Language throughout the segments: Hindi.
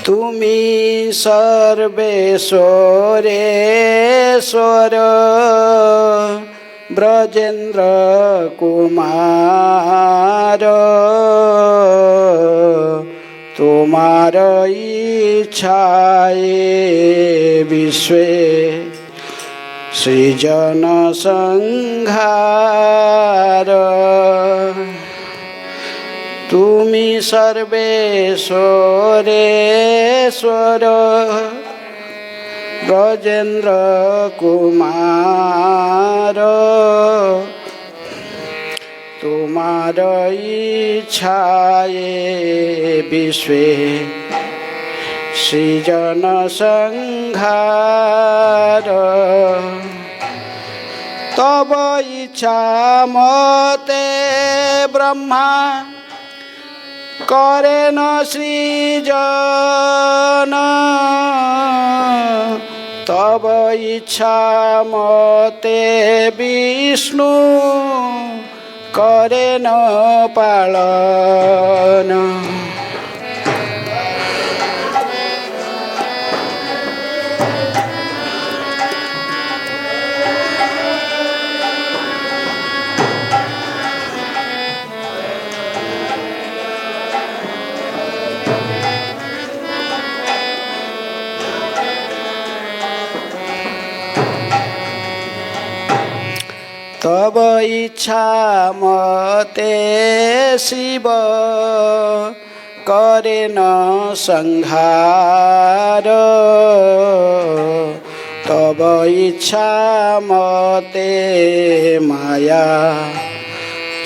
तुमी सर्वेश्वरेश्वर ब्रजेन्द्र कुमार तुम्हार इच्छाए विश्वे सृजन संहार तुमी सर्वेश्वरेश्वर ब्रजेन्द्र कुमार तुम्हार इच्छाए विश्वे सृजन संहार तब इच्छा मते ब्रह्मा करे न सृजन तब इच्छा मते विष्णु करे न पालन तब इच्छा मते शिव करे न संहार तब इच्छा मते माया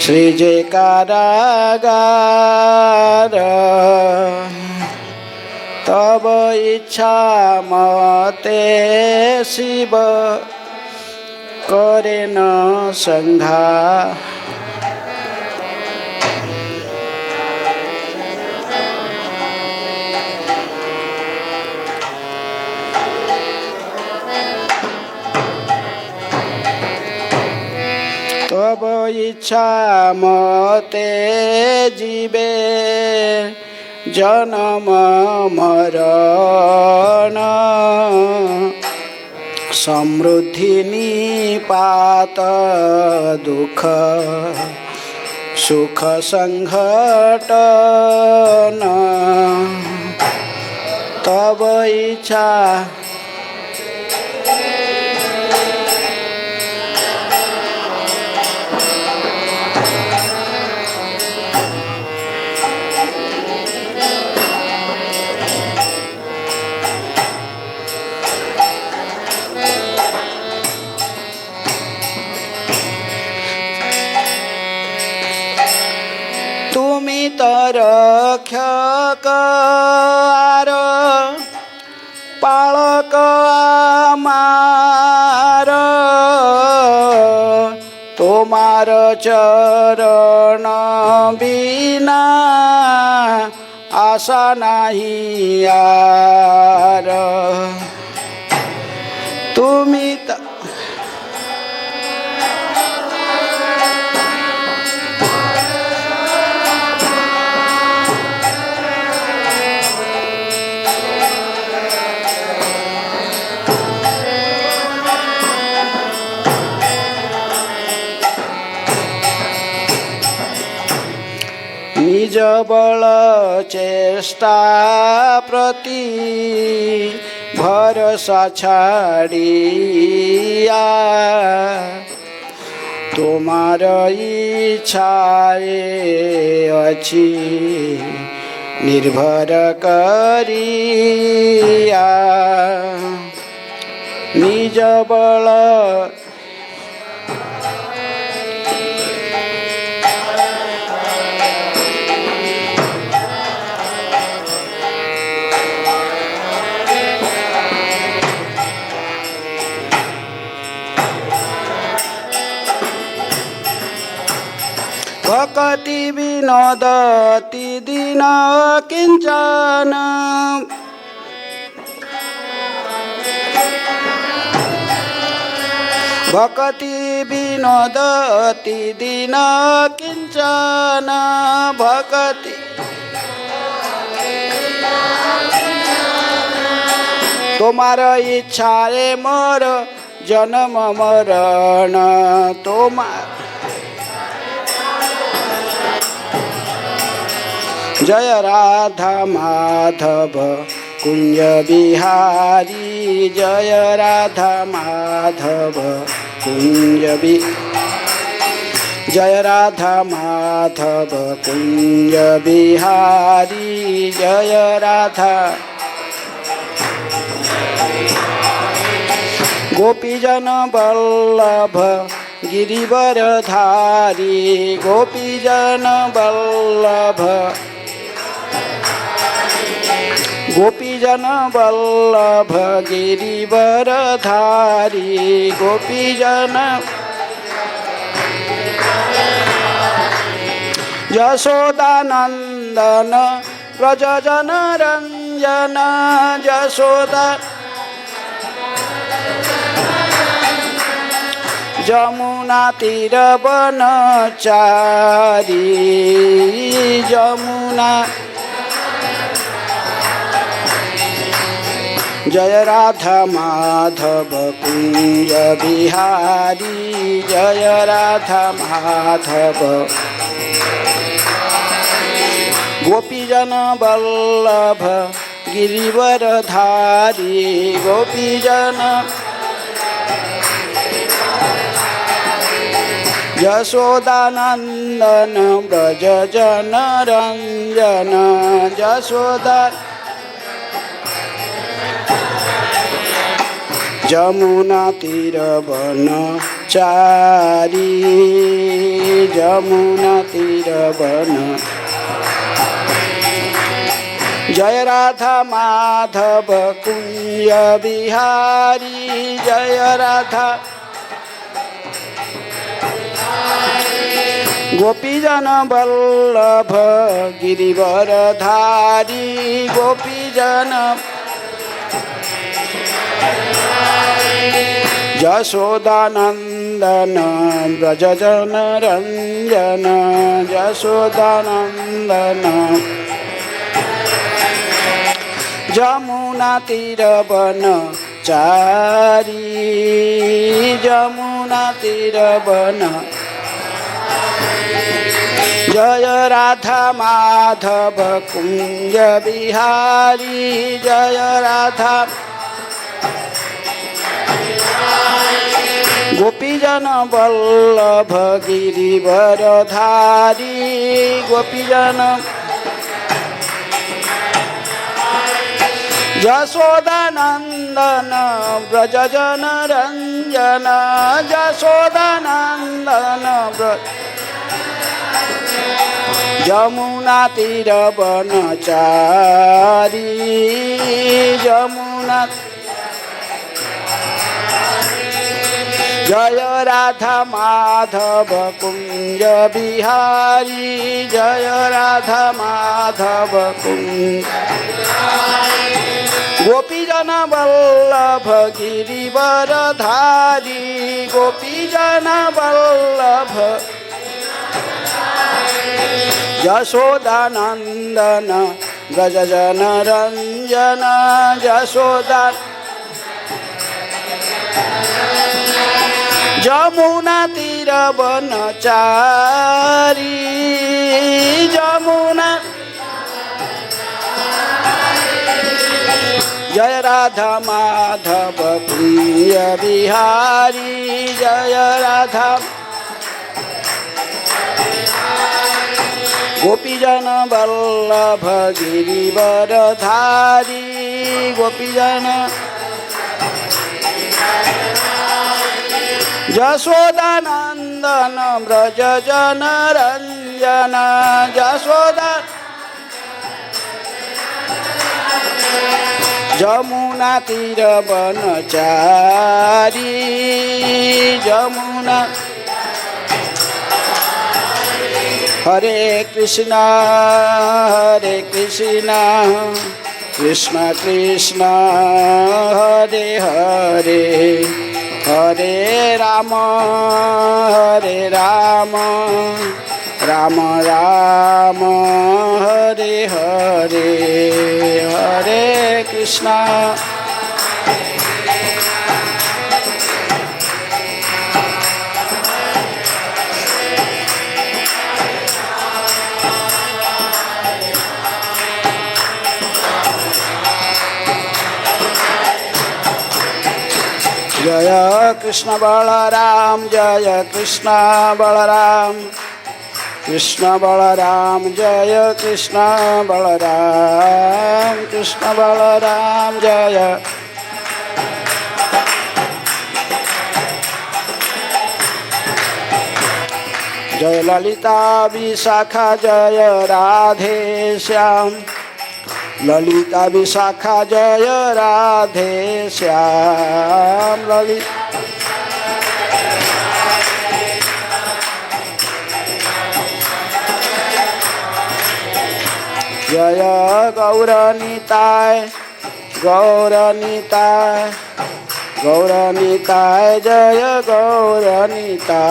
सृजे कारागार तब इच्छा मते शिव करे न संहार तब इच्छा मते जीवे जन्म मरण समृद्धि निपात दुख सुख संघटन तब इच्छा रक्षकार पालक आमार तोमार चरण बिना आशा नाही यार तुमी निज बल चेष्टा प्रति भरोसा छाड़िया तुम्हार इच्छाए अछि निर्भर करिया निज बल भक्ति विनोदति दीन किंचन भक्ति विनोदति दीन किंचन भक्ति तोमार इच्छाए मोर जन्म मरण तोमार जय राधा माधव कुंज बिहारी जय राधा माधव कुंज जय राधा माधव कुंज बिहारी जय राधा गोपीजन वल्लभ गिरिवरधारी गोपीजन वल्लभ गोपीजन वल्लभ गिरिवरधारी गोपीजन यशोदानंदन व्रजजन रंजन यशोदा जमुना तीर वनचारी जमुना जय राधा माधव कुंज बिहारी जय राधा माधव गोपीजन वल्लभ गिरिवरधारी गोपीजन यशोदानंदन व्रजजन रंजन यशोदा जमुना तीर वनचारी जमुना तीर वन जय राधा माधव कुंज बिहारी जय राधा गोपीजन वल्लभ गिरिवरधारी गोपीजन यशोदानंदन व्रजजन रंजन यशोदानंदन जमुना तीर वनचारी जमुना तीर वन जय राधा माधव कुंज बिहारी जय राधा गोपीजन वल्लभ गिरिवरधारी गोपीजन यशोदानंदन व्रजजन रंजन यशोदानंदन जमुना तीर वनचारी जमुना जय राधा माधव कुंज बिहारी जय राधा माधव कुंज गोपीजन वल्लभ गिरिवरधारी गोपीजन वल्लभ यशोदानंदन व्रजजन रंजन यशोदा जमुना तीर वनचारी जमुना जय राधा माधव प्रिय बिहारी जय राधा गोपीजन वल्लभ गिरिवरधारी गोपीजन यशोदानंदन व्रजजन रंजन यशोदा जमुना तीर वनचारी जमुना हरे कृष्णा कृष्ण कृष्ण हरे हरे हरे राम राम राम हरे हरे हरे कृष्णा जय कृष्ण बलराम जय कृष्ण बलराम कृष्ण बलराम जय कृष्ण बलराम कृष्ण बलराम जय जय ललिता विशाखा जय राधे श्याम ललिता विशाखा जय राधे श्याम ललिता जय गौरनीताय गौरनीताय गौरनीताय जय गौरनीताय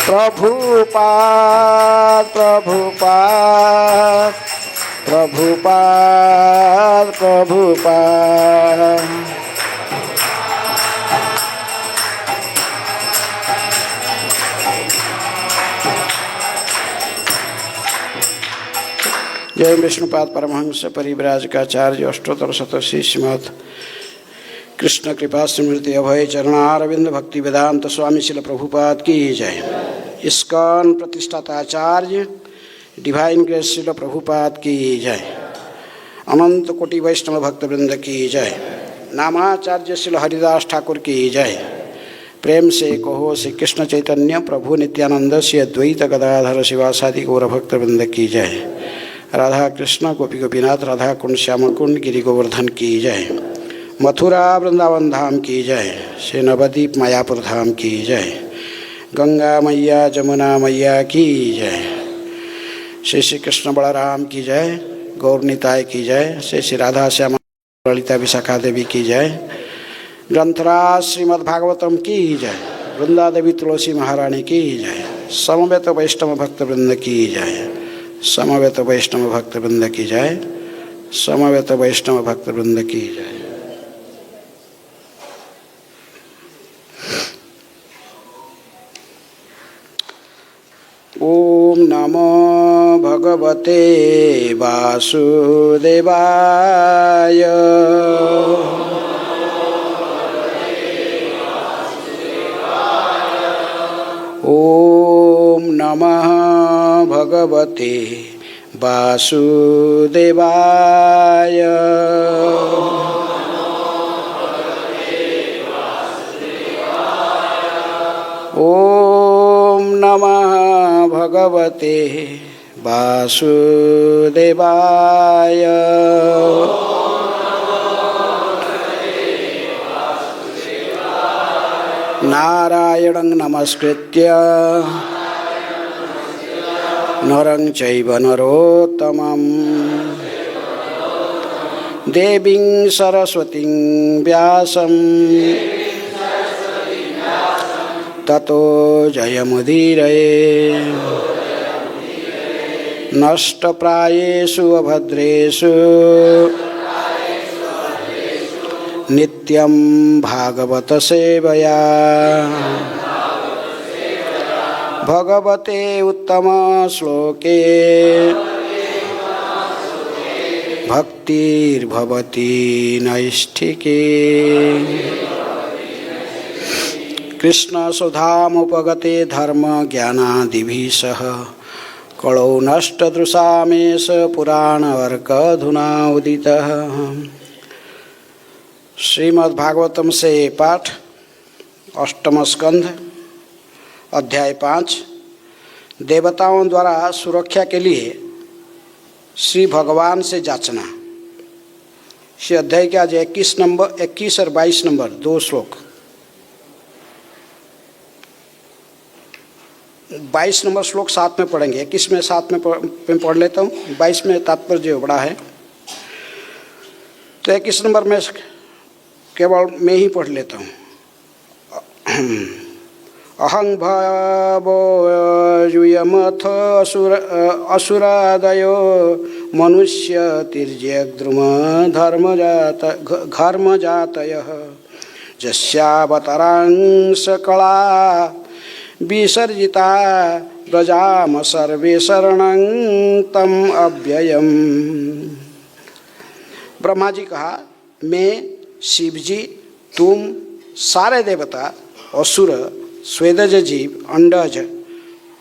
प्रभुपाद प्रभुपाद प्रभुपाद प्रभुपाद जय विष्णुपाद परमहंस परिव्राजकाचार्य अष्टोत्तर शतश्री श्रीमद् कृष्ण कृपा स्मृति अभय चरणारविंद भक्ति वेदांत स्वामी शिल प्रभुपाद की जय। इस्कॉन प्रतिष्ठाताचार्य डिवाइन ग्रेस शिल प्रभुपाद की जय। अनंत कोटि वैष्णव भक्तवृंद की जय। नामाचार्य शिल हरिदास ठाकुर की जय। प्रेम से कहो श्री कृष्ण चैतन्य प्रभु नित्यानंद श्री अद्वैत गदाधर शिवासादि गौर भक्तवृंद की जय। राधा कृष्ण गोपी गोपीनाथ राधा कुंड श्याम कुंड गिरि गोवर्धन की जय। मथुरा वृंदावन धाम की जय। श्री नवद्वीप मायापुर धाम की जय। गंगा मैया जमुना मैया की जय। श्री श्री कृष्ण बलराम की जय। गौरनीताय की जय। श्री श्री राधा श्यामा ललिता विशाखा देवी की जय। ग्रंथराज श्रीमद्भागवतम की जय। वृंदा देवी तुलसी महारानी की जय। समवेत वैष्णव भक्तवृंद की जय। समवेत वैष्णव भक्तवृंद की जय। समवेत वैष्णव भक्तवृंद की जय। ओम नमो भगवते वासुदेवाय। ओम नमः भगवते वासुदेवाय। ओम नमः भगवते वासुदेवाय। नारायणं नमस्कृत्य नरं चैव नरोत्तमं देवीं सरस्वतीं व्यासं ततो जयमुदीरये। नष्टप्रायेषु अभद्रेषु नित्यं भागवत सेवया भगवते उत्तम श्लोके भक्तिर्भवति नैष्ठिके। कृष्ण सुधामुपगते धर्म ज्ञानादिभिः सह कलौ नष्टदृशामेष पुराणवर्कधुना उदितः। श्रीमद्भागवतम से पाठ अष्टम स्कंध अध्याय 5 देवताओं द्वारा सुरक्षा के लिए श्री भगवान से जाचना। श्री अध्याय के आज 21 और 22 नंबर 2 श्लोक। 22 नंबर श्लोक साथ में पढ़ेंगे। 21 में साथ में पढ़ लेता हूँ। 22 में तात्पर्य बड़ा है तो 21 नंबर में केवल मैं ही पढ़ लेता हूँ। अहं भावो यूयमथ असुरादयो मनुष्य तिर्यग्द्रुम धर्मजातयः यस्यावतरांश कला विसर्जिता व्रजाम सर्वे शरणं तम अव्ययम। ब्रह्मा जी कहा, मैं, शिव जी, तुम, सारे देवता, असुर, स्वेदज जीव, अंडज,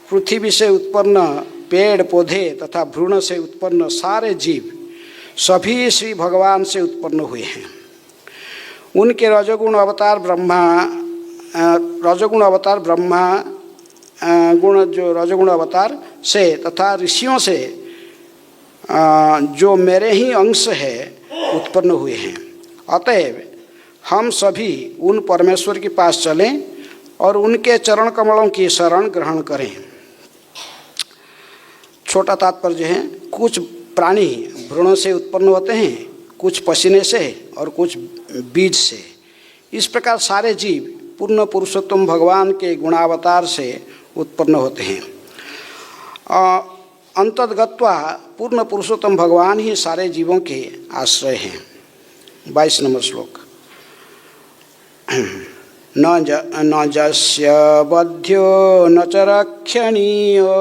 पृथ्वी से उत्पन्न पेड़ पौधे तथा भ्रूण से उत्पन्न सारे जीव सभी श्री भगवान से उत्पन्न हुए हैं। उनके रजोगुण अवतार ब्रह्मा गुण जो रजोगुण अवतार से तथा ऋषियों से जो मेरे ही अंश है उत्पन्न हुए हैं। अतएव हम सभी उन परमेश्वर के पास चलें और उनके चरण कमलों की शरण ग्रहण करें। छोटा तात्पर्य है, कुछ प्राणी भ्रूण से उत्पन्न होते हैं, कुछ पसीने से और कुछ बीज से। इस प्रकार सारे जीव पूर्ण पुरुषोत्तम भगवान के गुणावतार से उत्पन्न होते हैं। अंतर्गत्वा पूर्ण पुरुषोत्तम भगवान ही सारे जीवों के आश्रय हैं। 22 नंबर श्लोक। न जस्य बध्यो न च रक्षणीयो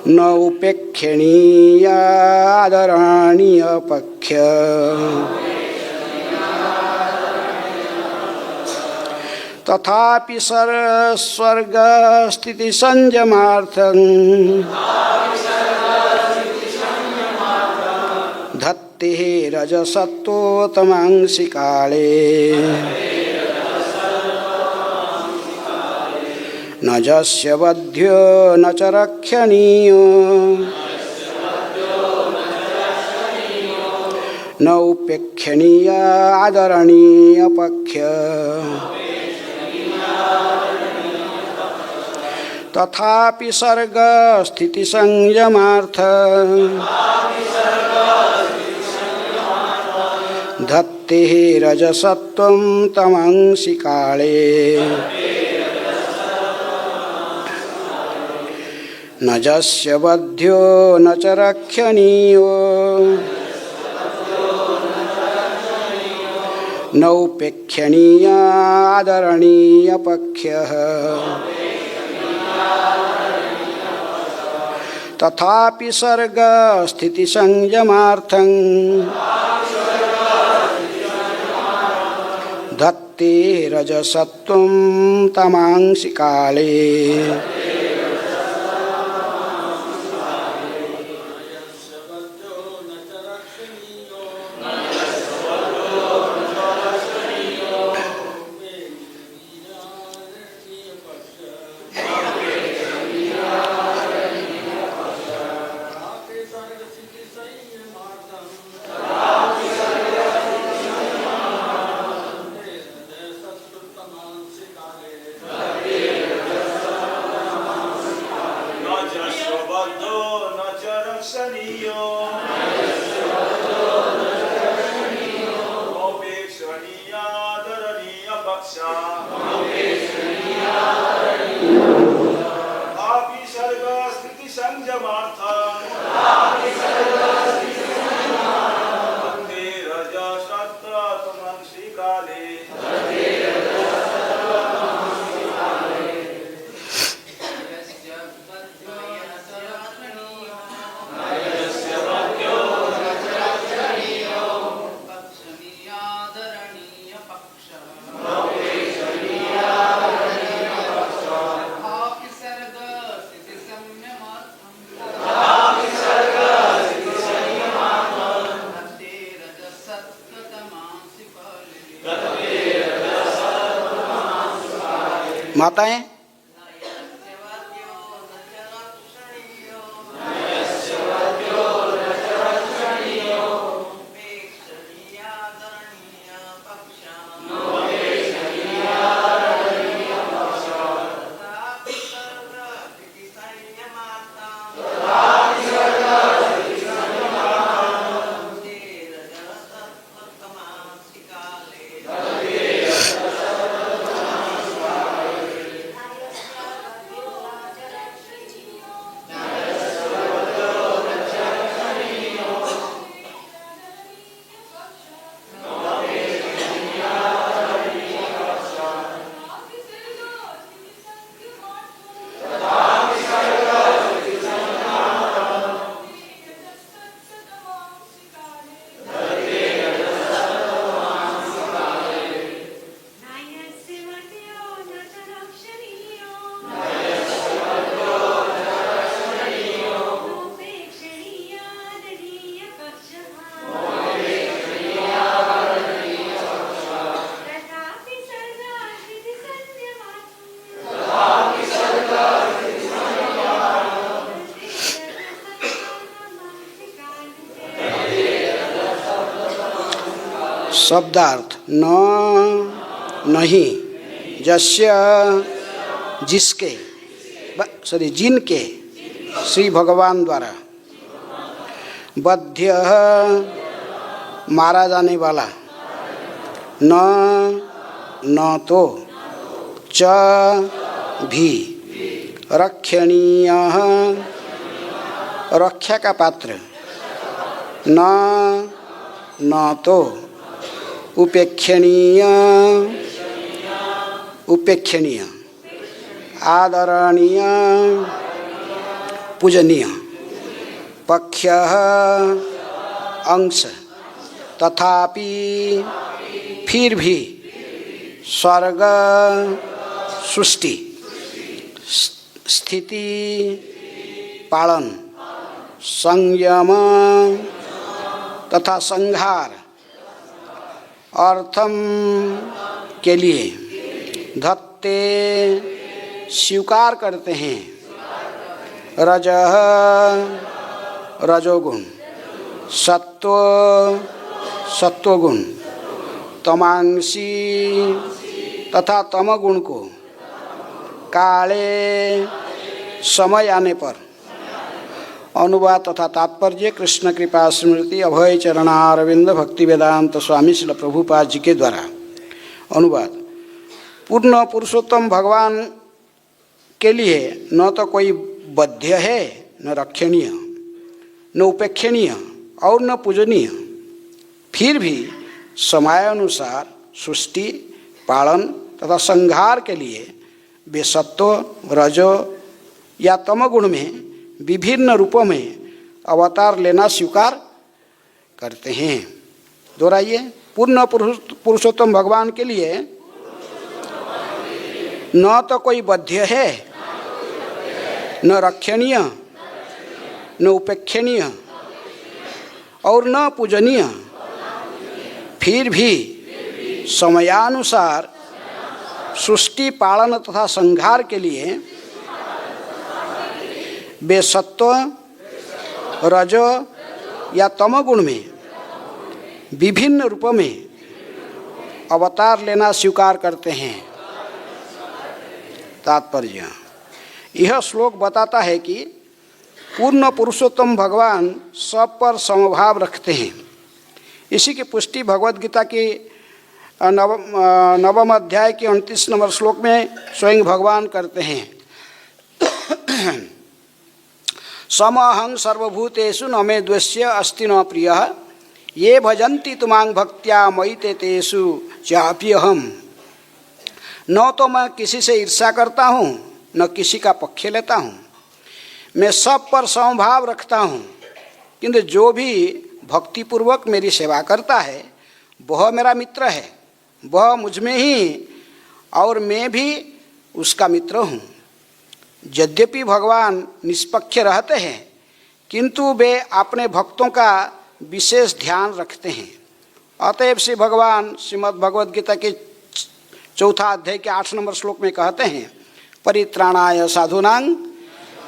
न उपेक्षणीय आदरणीय पक्ष तथापि स्वर्ग स्थिति संयमार्थं धत्ते रजसत्तोतमांसि काले न जस्य बध्यो न च रक्षणीयो न उपेक्षणीय आदरणीय पक्ष तथापि सर्ग स्थिति संयमार्थ धत्ते रजसत्वं तमंसि काले न जस्य बध्यो न च रक्षणीयो न उपेक्षणीय आदरणीय पक्ष्यः तथापि सर्ग स्थिति संयमार्थं धत्ते रजसत्वं तमांसि काले माताएं शब्दार्थ न नहीं, जस्य जिसके जिनके श्री भगवान द्वारा बध्य मारा जाने वाला, न तो च भी रक्षणीय रक्षा का पात्र, न तो उपेक्षणीय आदरणीय पूजनीय पक्ष अंश, तथापि फिर भी स्वर्ग सृष्टि स्थिति पालन संयम तथा संहार अर्थम के लिए धत्ते स्वीकार करते हैं रजोगुण, सत्वगुण, तमांसी तथा तमगुण को काले समय आने पर। अनुवाद तथा तात्पर्य कृष्ण कृपा स्मृति अभय चरणारविंद भक्ति वेदांत स्वामी श्रील प्रभुपाद जी के द्वारा। अनुवाद। पूर्ण पुरुषोत्तम भगवान के लिए न तो कोई बध्य है, न रक्षणीय, न उपेक्षणीय और न पूजनीय, फिर भी समयानुसार सृष्टि पालन तथा संहार के लिए वे सत्व रजो या तमगुण में विभिन्न रूपों में अवतार लेना स्वीकार करते हैं। दोहराइए। पूर्ण पुरुषोत्तम भगवान के लिए न तो कोई बध्य है, न रक्षणीय, न उपेक्षणीय और न पूजनीय, फिर भी समयानुसार सृष्टि पालन तथा संहार के लिए वे सत्व रजो या तमगुण में विभिन्न रूपों में अवतार लेना स्वीकार करते हैं। तात्पर्य। यह श्लोक बताता है कि पूर्ण पुरुषोत्तम भगवान सब पर समभाव रखते हैं। इसी की पुष्टि भगवद गीता की नवम अध्याय के 29 नंबर श्लोक में स्वयं भगवान करते हैं। समहं सर्वभूतेषु न मे द्वेष्य अस्ति न प्रियः ये भजन्ति तुमां भक्त्या मयि ते तेषु चाप्यहम्। न तो मैं किसी से ईर्ष्या करता हूँ, न किसी का पक्ष लेता हूँ। मैं सब पर समभाव रखता हूँ, किंतु जो भी भक्तिपूर्वक मेरी सेवा करता है वह मेरा मित्र है, वह मुझ में ही और मैं भी उसका मित्र हूँ। यद्यपि भगवान निष्पक्ष रहते हैं, किंतु वे अपने भक्तों का विशेष ध्यान रखते हैं। अतएव श्री भगवान श्रीमद् भगवद गीता के 4 अध्याय के 8 नंबर श्लोक में कहते हैं, परित्राणाय साधूनां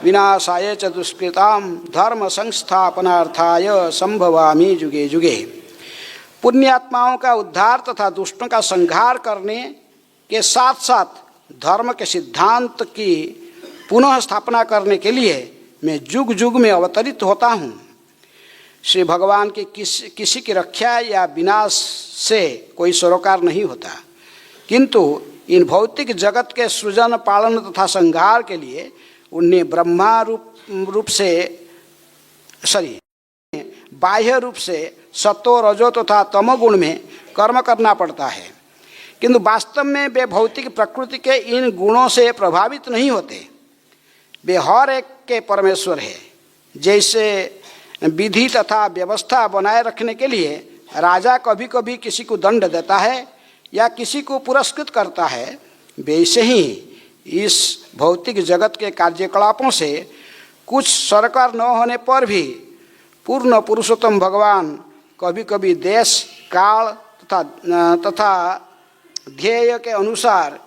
विनाशाय च दुष्कृतां धर्म संस्थापनार्थाय संभवामि जुगे जुगे। पुण्यात्माओं का उद्धार तथा दुष्टों का संहार करने के साथ साथ धर्म के सिद्धांत की पुनः स्थापना करने के लिए मैं जुग जुग में अवतरित होता हूँ। श्री भगवान की किसी की रक्षा या विनाश से कोई सरोकार नहीं होता, किंतु इन भौतिक जगत के सृजन पालन तथा संहार के लिए उन्हें ब्रह्मा रूप से बाह्य रूप से सत्व रजो तथा तमोगुण में कर्म करना पड़ता है। किंतु वास्तव में वे भौतिक प्रकृति के इन गुणों से प्रभावित नहीं होते। वे हर एक के परमेश्वर है। जैसे विधि तथा व्यवस्था बनाए रखने के लिए राजा कभी कभी किसी को दंड देता है या किसी को पुरस्कृत करता है, वैसे ही इस भौतिक जगत के कार्यकलापों से कुछ सरकार न होने पर भी पूर्ण पुरुषोत्तम भगवान कभी कभी देश काल तथा ध्येय के अनुसार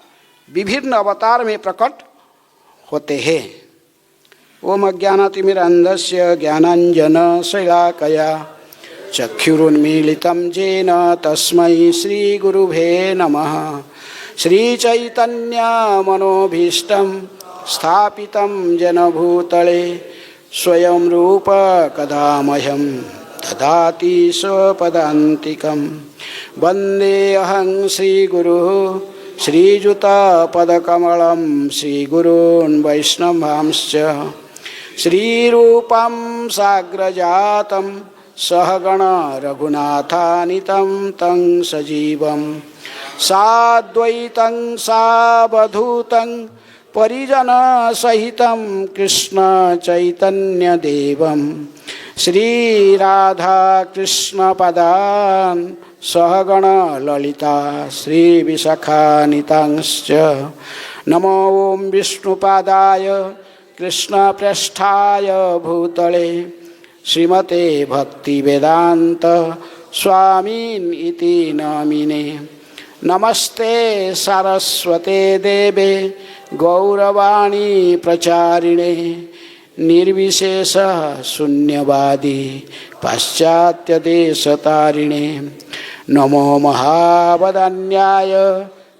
विभिन्न अवतार में प्रकट होते हैं। ओम अज्ञानतिमिरान्धस्य ज्ञानाञ्जनशलाकया चक्षुरुन्मीलितं येन तस्मै श्रीगुरुभे नमः। श्रीचैतन्यमनोभीष्टं स्थापितं जनभूतले स्वयं रूप कदा मह्यं ददाति स्वपदान्तिकं। वन्देऽहं श्रीगुरुः श्रीयुतपदकमलं श्रीगुरून् वैष्णवांश्च। श्रीरूपं साग्रजातं सहगण रघुनाथानितं तं सजीवं साद्वैतं सावधूतं परिजनसहितं कृष्ण चैतन्यदेवं श्रीराधाकृष्णपदान् सहगण ललिता श्रीविशाखान्वितांश्च। नमो ॐ विष्णुपादाय कृष्णप्रेष्ठाय भूतले श्रीमते भक्तिवेदान्त स्वामिन् इति नामिने। नमस्ते सरस्वते देवे गौरवाणी प्रचारिणे निर्विशेष शून्यवादी पाश्चात्यदेशतारिणे। नमो महावदन्याय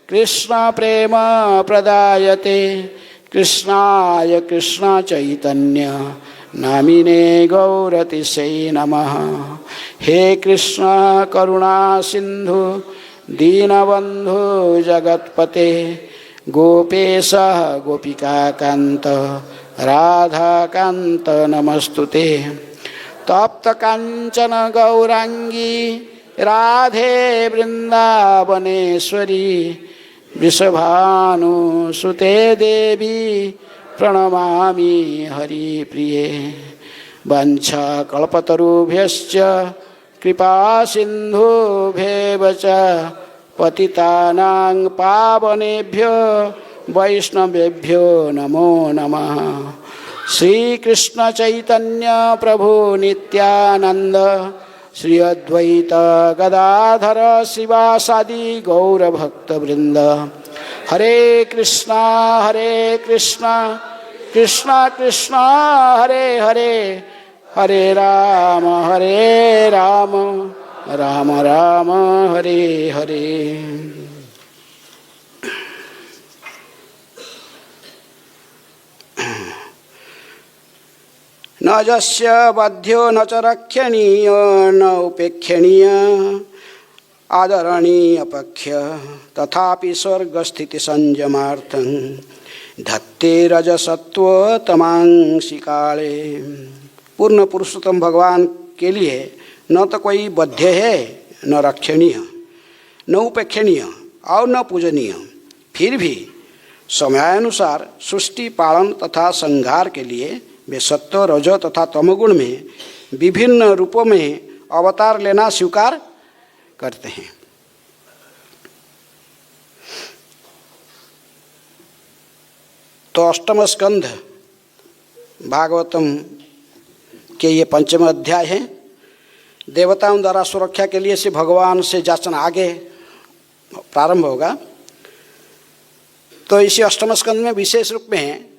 कृष्ण प्रेम प्रदायते कृष्णाय कृष्ण चैतन्य नामिने गौरतिसे नमः। हे कृष्ण करुणा सिंधु दीनबंधु जगत्पते गोपेश गोपिकाकांत राधाकांत नमस्तुते। तप्त कांचन गौरांगी राधे वृंदावनेश्वरी वृषभानुसुते देवी प्रणमामि हरिप्रिये। वंशाकल्पतरुभ्यश्च कृपा सिन्धुभ्येव च पतितानां पावनेभ्यो वैष्णवेभ्यो नमो नमः। श्रीकृष्ण चैतन्य प्रभु नित्यानंद श्री अद्वैत गदाधर श्रीवासादि गौरभक्तवृंद। हरे कृष्णा कृष्णा कृष्णा हरे हरे, हरे राम राम राम हरे हरे। न जस्य बध्यो न च रक्षणीय न उपेक्षणीय आदरणीय पक्ष तथापि स्वर्गस्थिति संयमार्थं धत्ते रजसत्व तमांसी काले। पूर्ण पुरुषोत्तम भगवान के लिए न तो कोई बध्य है, न रक्षणीय, न उपेक्षणीय और न पूजनीय, फिर भी समयानुसार सृष्टि पालन तथा संहार के लिए वे सत्व रज तथा तमगुण में विभिन्न रूपों में अवतार लेना स्वीकार करते हैं। तो अष्टम स्कंध भागवतम के ये पंचम अध्याय है। देवताओं द्वारा सुरक्षा के लिए से भगवान से याचना आगे प्रारंभ होगा। तो इसी अष्टम स्कंध में विशेष रूप में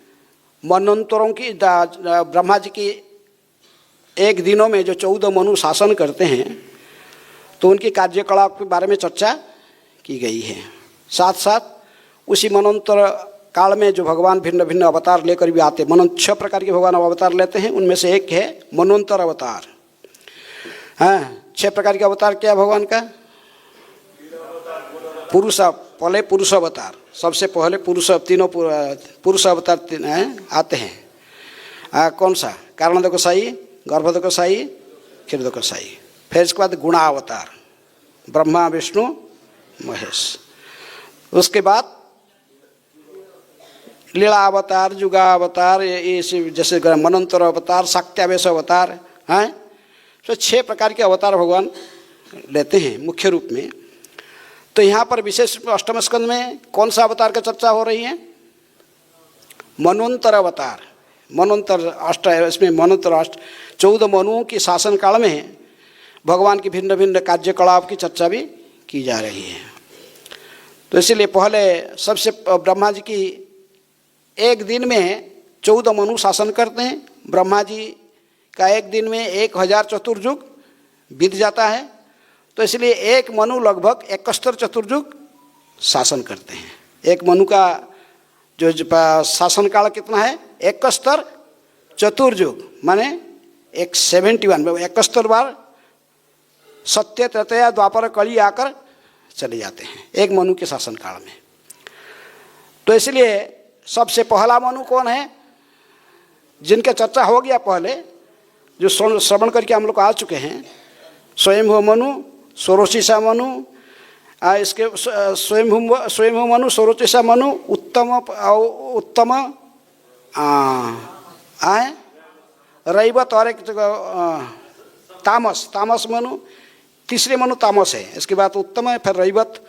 मनवंतरों की ब्रह्मा जी की एक दिनों में जो 14 मनु शासन करते हैं तो उनकी कार्यकलाप के बारे में चर्चा की गई है। साथ साथ उसी मनवंतर काल में जो भगवान भिन्न भिन्न अवतार लेकर भी आते, 6 प्रकार के भगवान अवतार लेते हैं, उनमें से एक है मनवंतर अवतार। हाँ, 6 प्रकार के अवतार क्या भगवान का? पहले पुरुष अवतार, सबसे पहले पुरुष, तीनों पुरुष अवतार आते हैं। कौन सा? कारणोदक गोसाई, गर्भोदक गोसाई, क्षीरोदक गोसाई। फिर इसके बाद गुणावतार, ब्रह्मा विष्णु महेश। उसके बाद लीला अवतार, जुगा अवतार, ये जैसे मनवंतर अवतार, शाक्त्यावेश अवतार हैं। तो 6 प्रकार के अवतार भगवान लेते हैं मुख्य रूप में। तो यहाँ पर विशेष रूप में अष्टम स्कंद में कौन सा अवतार का चर्चा हो रही है? मनवंतर अवतार। मनवंतर इसमें मनवंतर 14 मनुओं की शासन काल में भगवान की भिन्न भिन्न कार्यकलाप की चर्चा भी की जा रही है। तो इसीलिए पहले सबसे ब्रह्मा जी की एक दिन में 14 मनु शासन करते हैं। ब्रह्मा जी का एक दिन में 1000 चतुर्युग बीत जाता है। तो इसलिए एक मनु लगभग 71 चतुर्युग शासन करते हैं। एक मनु का जो शासन काल कितना है? 71 चतुर्युग, माने 71 बार सत्य त्रेता द्वापर कली आकर चले जाते हैं एक मनु के शासन काल में। तो इसलिए सबसे पहला मनु कौन है? जिनका चर्चा हो गया पहले, जो श्रवण करके हम लोग आ चुके हैं, स्वयंभू मनु, सोरोचिषा मनु, इसके स्वयंभू मनु, सोरोचिषा मनु, उत्तम रईवत और एक तामस मनु, तीसरे मनु तामस है, इसके बाद उत्तम है, फिर रईवत।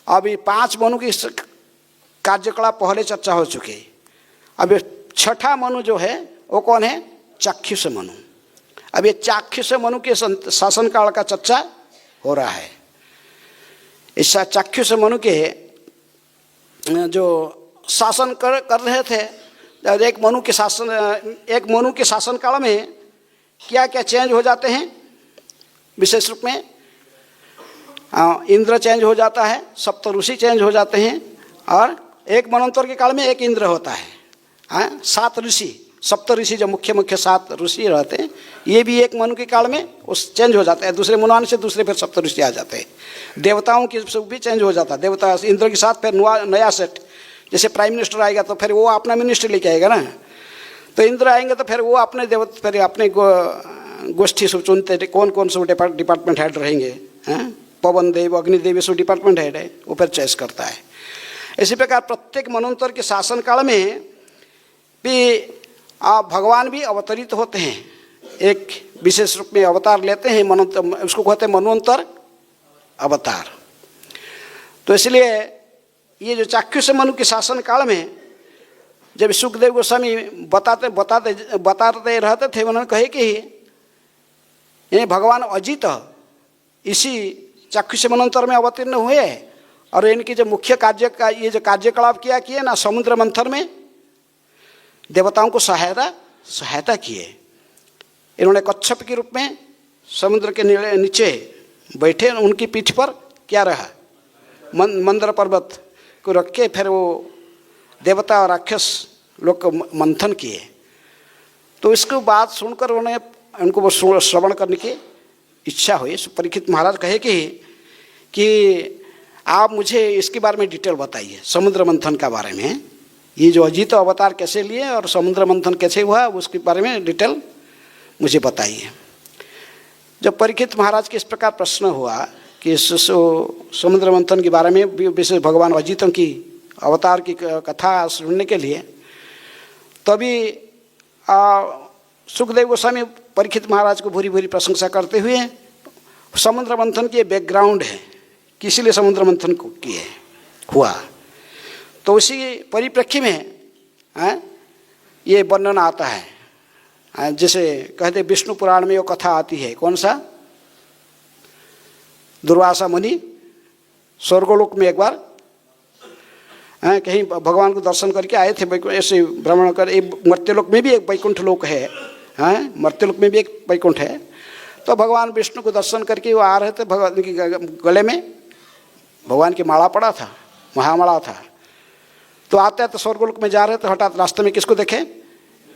अभी 5 मनु की कार्यकलाप पहले चर्चा हो चुकी। अब छठा मनु जो है वो कौन है? चाक्षुष मनु। अब ये चाक्षुष मनु के शासन काल का चर्चा हो रहा है। इस चाक्षुष मनु के जो शासन कर रहे थे, एक मनु के शासन काल में क्या क्या चेंज हो जाते हैं? विशेष रूप में इंद्र चेंज हो जाता है, सप्त ऋषि चेंज हो जाते हैं, और एक मनवंतर के काल में एक इंद्र होता है। 7 ऋषि, सप्त ऋषि जो मुख्य 7 ऋषि रहते हैं, ये भी एक मनु के काल में उस चेंज हो जाता है। दूसरे मनुआन से दूसरे फिर सप्त ऋषि आ जाते हैं। देवताओं की भी चेंज हो जाता है। देवता इंद्र के साथ फिर नया सेट, जैसे प्राइम मिनिस्टर आएगा तो फिर वो अपना मिनिस्टर लेके आएगा ना। तो इंद्र आएंगे तो फिर वो अपने फिर अपने गोष्ठी सब चुनते कौन से डिपार्टमेंट हेड रहेंगे। पवन देव, अग्निदेव, सब डिपार्टमेंट हेड है, वो फिर चॉइस करता है। इसी प्रकार प्रत्येक मनवंतर के शासन काल में भी भगवान भी अवतरित होते हैं, एक विशेष रूप में अवतार लेते हैं। उसको कहते हैं मनवंतर अवतार। तो इसलिए ये जो चाक्षुष मनु के शासन काल में जब सुखदेव गोस्वामी बताते रहते थे, उन्होंने कहे कि ये भगवान अजित इसी चाक्षुष मनवंतर में अवतीर्ण हुए, और इनकी जो मुख्य कार्यकलाप किए ना, समुद्र मंथन में देवताओं को सहायता किए। इन्होंने कच्छप के रूप में समुद्र के नीचे बैठे, उनकी पीठ पर क्या रहा? मंदर पर्वत को रख के फिर वो देवता और राक्षस लोग को मंथन किए। तो इसके बाद सुनकर उनको वो श्रवण करने की इच्छा हुई। परीक्षित महाराज कहे कि आप मुझे इसके बारे में डिटेल बताइए, समुद्र मंथन का बारे में। ये जो अजित अवतार कैसे लिए और समुद्र मंथन कैसे हुआ, उसके बारे में डिटेल मुझे बताइए। जब परीक्षित महाराज के इस प्रकार प्रश्न हुआ कि समुद्र मंथन के बारे में, विशेष भगवान अजितों की अवतार की कथा सुनने के लिए, तभी सुखदेव गोस्वामी परीक्षित महाराज को भूरी भूरी प्रशंसा करते हुए समुद्र मंथन की बैकग्राउंड है, किस लिए समुद्र मंथन को किए हुआ, तो उसी परिप्रेक्ष्य में ये वर्णन आता है। जैसे कहते विष्णु पुराण में वो कथा आती है, कौन सा? दुर्वासा मुनि स्वर्गलोक में एक बार कहीं भगवान को दर्शन करके आए थे, ऐसे भ्रमण कर। मर्त्यलोक में भी एक वैकुंठ लोक है, मर्त्यलोक में भी एक वैकुंठ है। तो भगवान विष्णु को दर्शन करके वो आ रहे थे, भगवान के गले में भगवान की माला पड़ा था, महामाला था। तो आते तो स्वर्गलोक में जा रहे थे, हठात रास्ते में किसको देखे?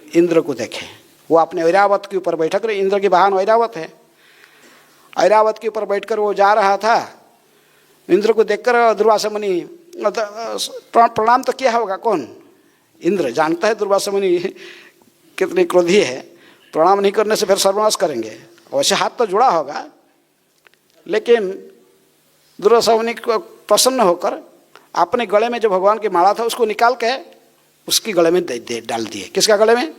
इंद्र को देखे। वो अपने ऐरावत के ऊपर बैठक रहे, इंद्र की वाहन ऐरावत है, ऐरावत के ऊपर बैठकर वो जा रहा था। इंद्र को देखकर दुर्वासा मुनि प्रणाम तो किया होगा, कौन? इंद्र जानता है दुर्वासा मुनि कितने क्रोधी है, प्रणाम नहीं करने से फिर सर्वनाश करेंगे। वैसे हाथ तो जुड़ा होगा, लेकिन दुर्वासा मुनि को प्रसन्न होकर अपने गले में जो भगवान की माला था उसको निकाल के उसकी गले में डाल दिए। किसका गले में?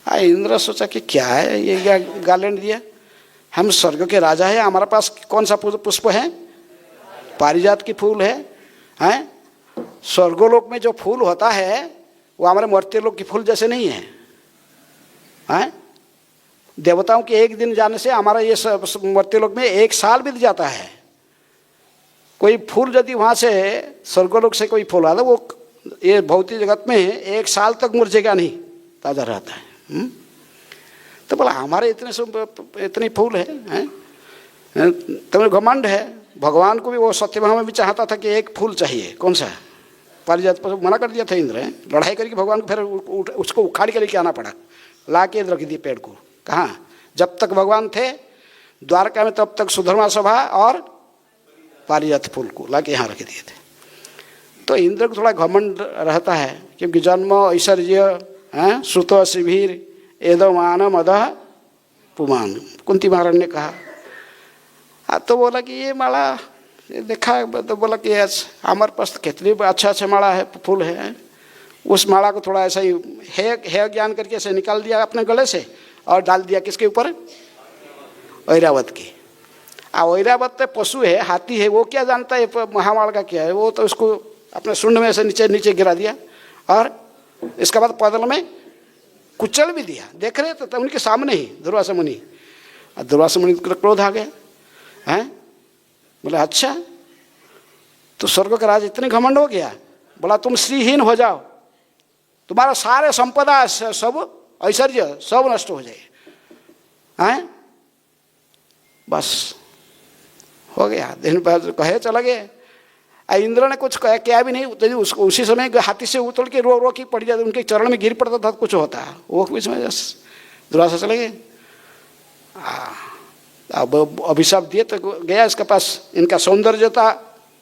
इंद्र सोचा कि क्या है ये गार्लैंड दिया, हम स्वर्ग के राजा हैं, हमारे पास कौन सा पुष्प है? पारिजात की फूल है। स्वर्गलोक में जो फूल होता है वो हमारे मर्त्यलोक की फूल जैसे नहीं है। देवताओं के एक दिन जाने से हमारा ये मर्त्यलोक में 1 साल बीत जाता है। कोई फूल यदि वहाँ से स्वर्गलोक से कोई फूल आता, वो ये भौतिक जगत में 1 साल तक मुरझेगा नहीं, ताज़ा रहता है। तो बोला हमारे इतने सब इतने फूल हैं, तुम्हें घमंड है। भगवान को भी वो सत्यभामा भी चाहता था कि एक फूल चाहिए, कौन सा? पारिजात पर मना कर दिया था इंद्र। लड़ाई करके भगवान को फिर उसको उखाड़ के लेके आना पड़ा, ला के रख दिए पेड़ को। कहाँ? जब तक भगवान थे द्वारका में तब तक सुधर्मा सभा और पारिजात फूल को ला के यहाँ रख दिए थे। तो इंद्र को थोड़ा घमंड रहता है, क्योंकि जन्म ऐश्वर्य श्रुत शिविर एदो मान मदह पुमान, कुंती महाराज ने कहा। तो बोला कि ये माला देखा, तो बोला कि हमारे पास कितनी अच्छा अच्छा माला है, फूल है। उस माला को थोड़ा ऐसा ही है ज्ञान करके ऐसे निकाल दिया अपने गले से और डाल दिया किसके ऊपर? ऐरावत के। ऐरावत तो पशु है, हाथी है, वो क्या जानता है महामाल का क्या है? वो तो उसको अपने सुंड में से नीचे नीचे गिरा दिया और इसके बाद पैदल में कुचल भी दिया। देख रहे तो उनके सामने ही दुर्वासा मुनि। दुर्वासा मुनि को क्रोध आ गया हैं, बोले अच्छा तो स्वर्ग का राज इतने घमंड हो गया? बोला तुम श्रीहीन हो जाओ, तुम्हारा सारे संपदा सब ऐश्वर्य सब नष्ट हो जाए हैं। बस हो गया, दिन भर कहे चला गया। इंद्र ने कुछ क्या भी नहीं, तो उसको उसी समय हाथी से उतल के रो रो के पड़ जाते, उनके चरण में गिर पड़ता था, कुछ होता है वो बीच में दुर्वासा चले गए। अब अभिशाप दिए तो गया इसके पास। इनका सौंदर्यता,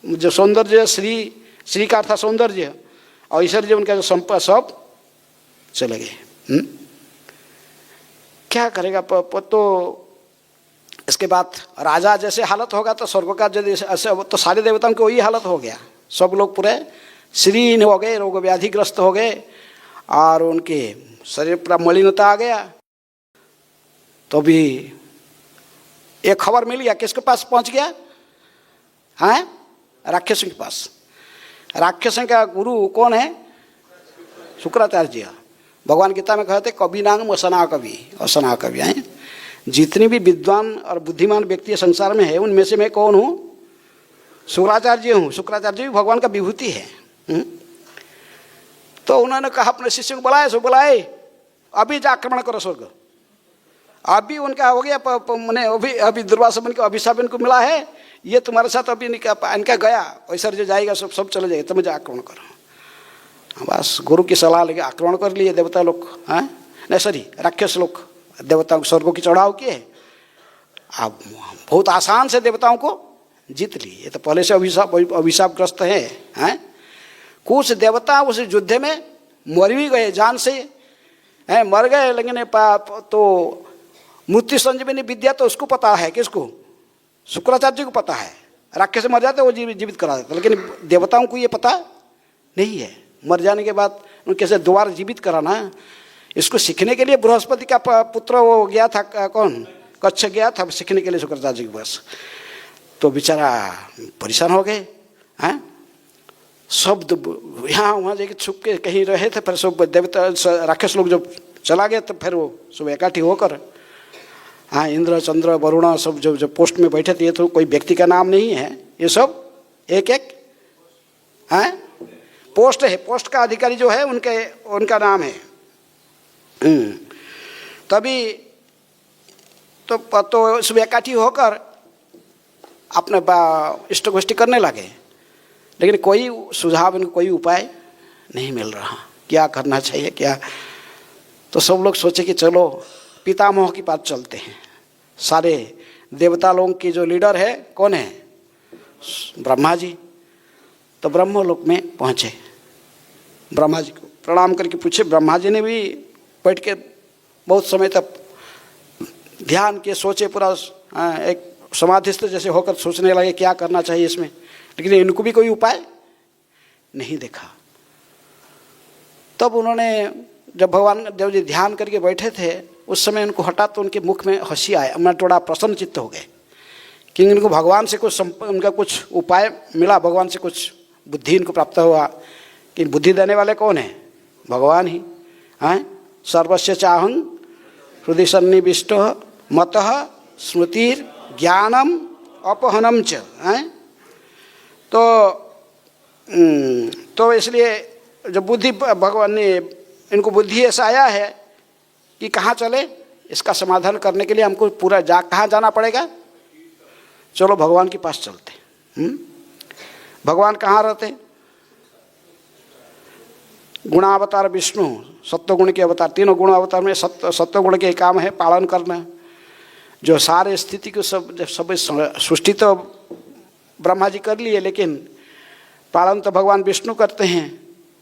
जो सौंदर्य श्री का था सौंदर्य, और ऐश्वर्य उनका जो संपदा सब चले गए। क्या करेगा? तो इसके बाद राजा जैसे हालत होगा तो स्वर्ग का यदि ऐसे तो सारे देवताओं की वही हालत हो गया। सब लोग पूरे श्रीहीन हो गए, रोग व्याधिग्रस्त हो गए और उनके शरीर पूरा मलिनता आ गया। तो भी एक खबर मिल गया, किसके पास पहुंच गया? हैं? राक्षसों के पास। राक्षसों का गुरु कौन है? शुक्राचार्य जी। भगवान गीता में कहते कवि नाम असना कवि, असना कवि हैं। जितनी भी विद्वान और बुद्धिमान व्यक्ति संसार में है उनमें से मैं कौन हूँ? शुक्राचार्य हूँ। शुक्राचार्य भी भगवान का विभूति है। तो उन्होंने कहा अपने शिष्य को बुलाए, सो बुलाए, अभी जा आक्रमण करो स्वर्ग। अभी उनका हो गया, मैंने अभी दुर्वासा मुनि को अभिशाप इनको मिला है, ये तुम्हारे साथ अभी इनका गया ऐश्वर्य जाएगा, सब चले जाएगा, तुम्हें जा आक्रमण करो। बस गुरु की सलाह लेके आक्रमण कर लिए देवता लोग, हैं नहीं सॉरी राक्षस लोग देवताओं को स्वर्गों की चढ़ाव किए। अब बहुत आसान से देवताओं को जीत लिए। ये तो पहले से अभिशापग्रस्त हैं। कुछ देवता उस युद्ध में मर भी गए, जान से हैं मर गए, लेकिन तो मृत्यु संजीवनी विद्या तो उसको पता है, किसको? शुक्राचार्य जी को पता है। राक्षस मर जाते वो जीवित करा देते, लेकिन देवताओं को ये पता नहीं है। मर जाने के बाद कैसे दोबारा जीवित कराना, इसको सीखने के लिए बृहस्पति का पुत्र वो गया था, कौन? कच्छ गया था सीखने के लिए शुक्राचार्य जी के पास। तो बेचारा परेशान हो गए हैं। सब यहाँ वहाँ जाके छुप के कहीं रहे थे, फिर सब देवता राक्षस लोग जब चला गया तो फिर वो सब इकट्ठी होकर, हाँ इंद्र चंद्र वरुण सब जो पोस्ट में बैठे थे, ये तो कोई व्यक्ति का नाम नहीं है, ये सब एक एक हैं पोस्ट है। पोस्ट का अधिकारी जो है उनका नाम है। तभी तो सब इकट्ठी होकर अपने इष्ट गोष्ठी करने लगे, लेकिन कोई सुझाव, इनको कोई उपाय नहीं मिल रहा, क्या करना चाहिए क्या। तो सब लोग सोचे कि चलो पितामह की पास चलते हैं। सारे देवता लोगों की जो लीडर है कौन है? ब्रह्मा जी। तो ब्रह्मलोक में पहुँचे, ब्रह्मा जी को प्रणाम करके पूछे। ब्रह्मा जी ने भी बैठ के बहुत समय तक ध्यान के सोचे, पूरा एक समाधिस्थ जैसे होकर सोचने लगे क्या करना चाहिए इसमें, लेकिन इनको भी कोई उपाय नहीं देखा। तब उन्होंने जब भगवान देव जी ध्यान करके बैठे थे उस समय उनको हठात तो उनके मुख में हंसी आया, मैं थोड़ा प्रसन्न चित्त हो गए कि इनको भगवान से कुछ उनका कुछ उपाय मिला, भगवान से कुछ बुद्धि इनको प्राप्त हुआ। कि बुद्धि देने वाले कौन है? भगवान ही हैं। सर्वस्य चाहं हृदय सन्निविष्ट मतः स्मृतिर ज्ञानम अपहनम च हैं। तो इसलिए जब बुद्धि भगवान ने इनको बुद्धि ऐसा आया है कि कहाँ चले, इसका समाधान करने के लिए हमको पूरा कहाँ जाना पड़ेगा? चलो भगवान के पास चलते। भगवान कहाँ रहते? गुणावतार विष्णु, सत्वगुण के अवतार। तीनों गुण अवतार में सत्वगुण के काम है पालन करना। जो सारे स्थिति को सब सृष्टि तो ब्रह्मा जी कर लिए, लेकिन पालन तो भगवान विष्णु करते हैं।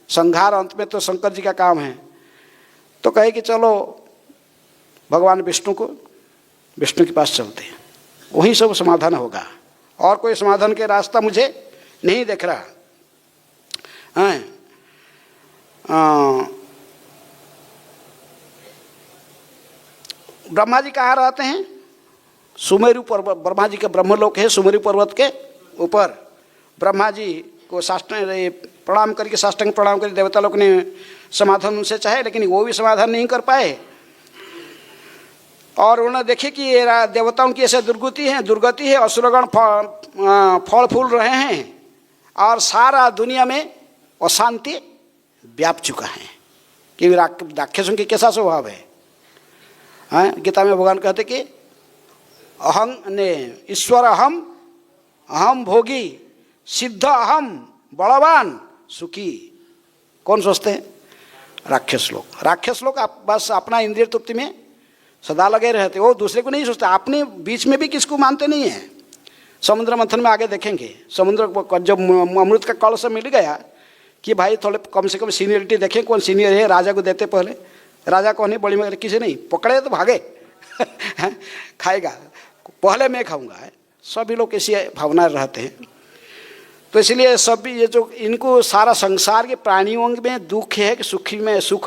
संहार अंत में तो शंकर जी का काम है। तो कहे कि चलो भगवान विष्णु के पास चलते हैं, वही सब समाधान होगा। और कोई समाधान के रास्ता मुझे नहीं दिख रहा है। ब्रह्मा जी कहाँ रहते हैं? सुमेरु पर्वत। ब्रह्मा जी का ब्रह्मलोक है सुमेरु पर्वत के ऊपर। ब्रह्मा जी को साष्टांग प्रणाम करके, साष्टांग प्रणाम करके देवता लोग ने समाधान उनसे चाहे, लेकिन वो भी समाधान नहीं कर पाए। और उन्होंने देखे कि ये देवताओं की ऐसे दुर्गति है, असुरगण फल फूल रहे हैं और सारा दुनिया में अशांति व्याप चुका है। कि राक्षसों के कैसा स्वभाव है? गीता में भगवान कहते कि ईश्वर अहम भोगी, सिद्ध अहम बलवान सुखी। कौन सोचते हैं? राक्षस लोग बस अपना इंद्रिय तृप्ति में सदा लगे रहते। वो दूसरे को नहीं सोचते, अपने बीच में भी किसको मानते नहीं है। समुद्र मंथन में आगे देखेंगे, समुद्र को जब अमृत का कल से मिल गया कि भाई थोड़े कम से कम सीनियरिटी देखें, कौन सीनियर है। राजा को देते पहले, राजा को नहीं बड़ी मगर किसी नहीं पकड़े तो भागे खाएगा पहले मैं खाऊंगा। सभी लोग ऐसी भावना रहते हैं। तो इसलिए सभी ये जो इनको सारा संसार के प्राणियों में दुख है कि सुख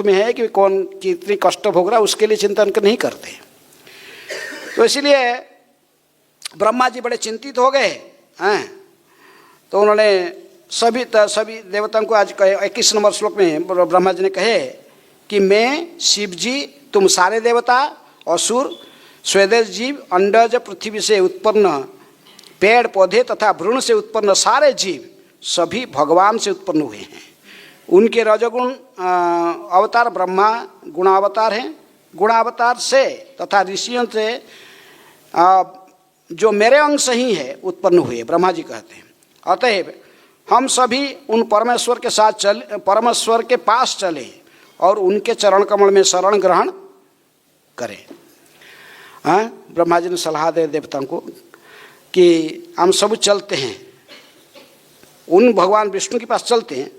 में है कि कौन कितनी कष्ट भोग रहा, उसके लिए चिंतन नहीं करते। तो इसलिए ब्रह्मा जी बड़े चिंतित हो गए हैं। तो उन्होंने सभी देवताओं को आज 21 नंबर श्लोक में ब्रह्मा जी ने कहे कि मैं शिव जी, तुम सारे देवता, असुर, स्वदेश जीव, अंडज पृथ्वी से उत्पन्न पेड़ पौधे तथा भ्रूण से उत्पन्न सारे जीव सभी भगवान से उत्पन्न हुए हैं। उनके रजोगुण अवतार ब्रह्मा गुणावतार हैं। गुणावतार से तथा ऋषियों से जो मेरे अंश ही है उत्पन्न हुए, ब्रह्मा जी कहते हैं। अतएव हम सभी उन परमेश्वर के साथ परमेश्वर के पास चले और उनके चरण कमल में शरण ग्रहण करें। ब्रह्मा जी ने सलाह दे देवताओं को कि हम सब चलते हैं, उन भगवान विष्णु के पास चलते हैं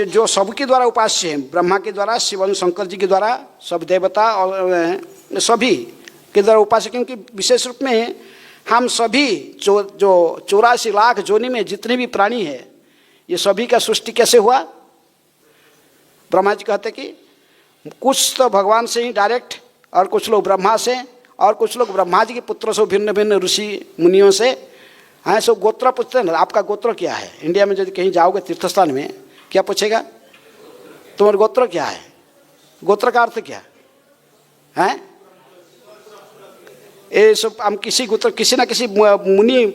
जो सबके द्वारा उपास्य हैं। ब्रह्मा के द्वारा, शिव शंकर जी के द्वारा, सब देवता और सभी के द्वारा उपास्य। क्योंकि विशेष रूप में हम सभी जो 84 लाख जोनि में जितने भी प्राणी है, ये सभी का सृष्टि कैसे हुआ? ब्रह्मा जी कहते कि कुछ तो भगवान से ही डायरेक्ट, और कुछ लोग ब्रह्मा से, और कुछ लोग ब्रह्मा जी के पुत्रों से, भिन्न भिन्न ऋषि मुनियों से। हाँ, सब गोत्र पूछते हैं ना, आपका गोत्र क्या है? इंडिया में यदि कहीं जाओगे तीर्थस्थान में, क्या पूछेगा? तुम्हारा गोत्र क्या है? गोत्र का अर्थ क्या है? ये सब हम किसी ना किसी मुनि,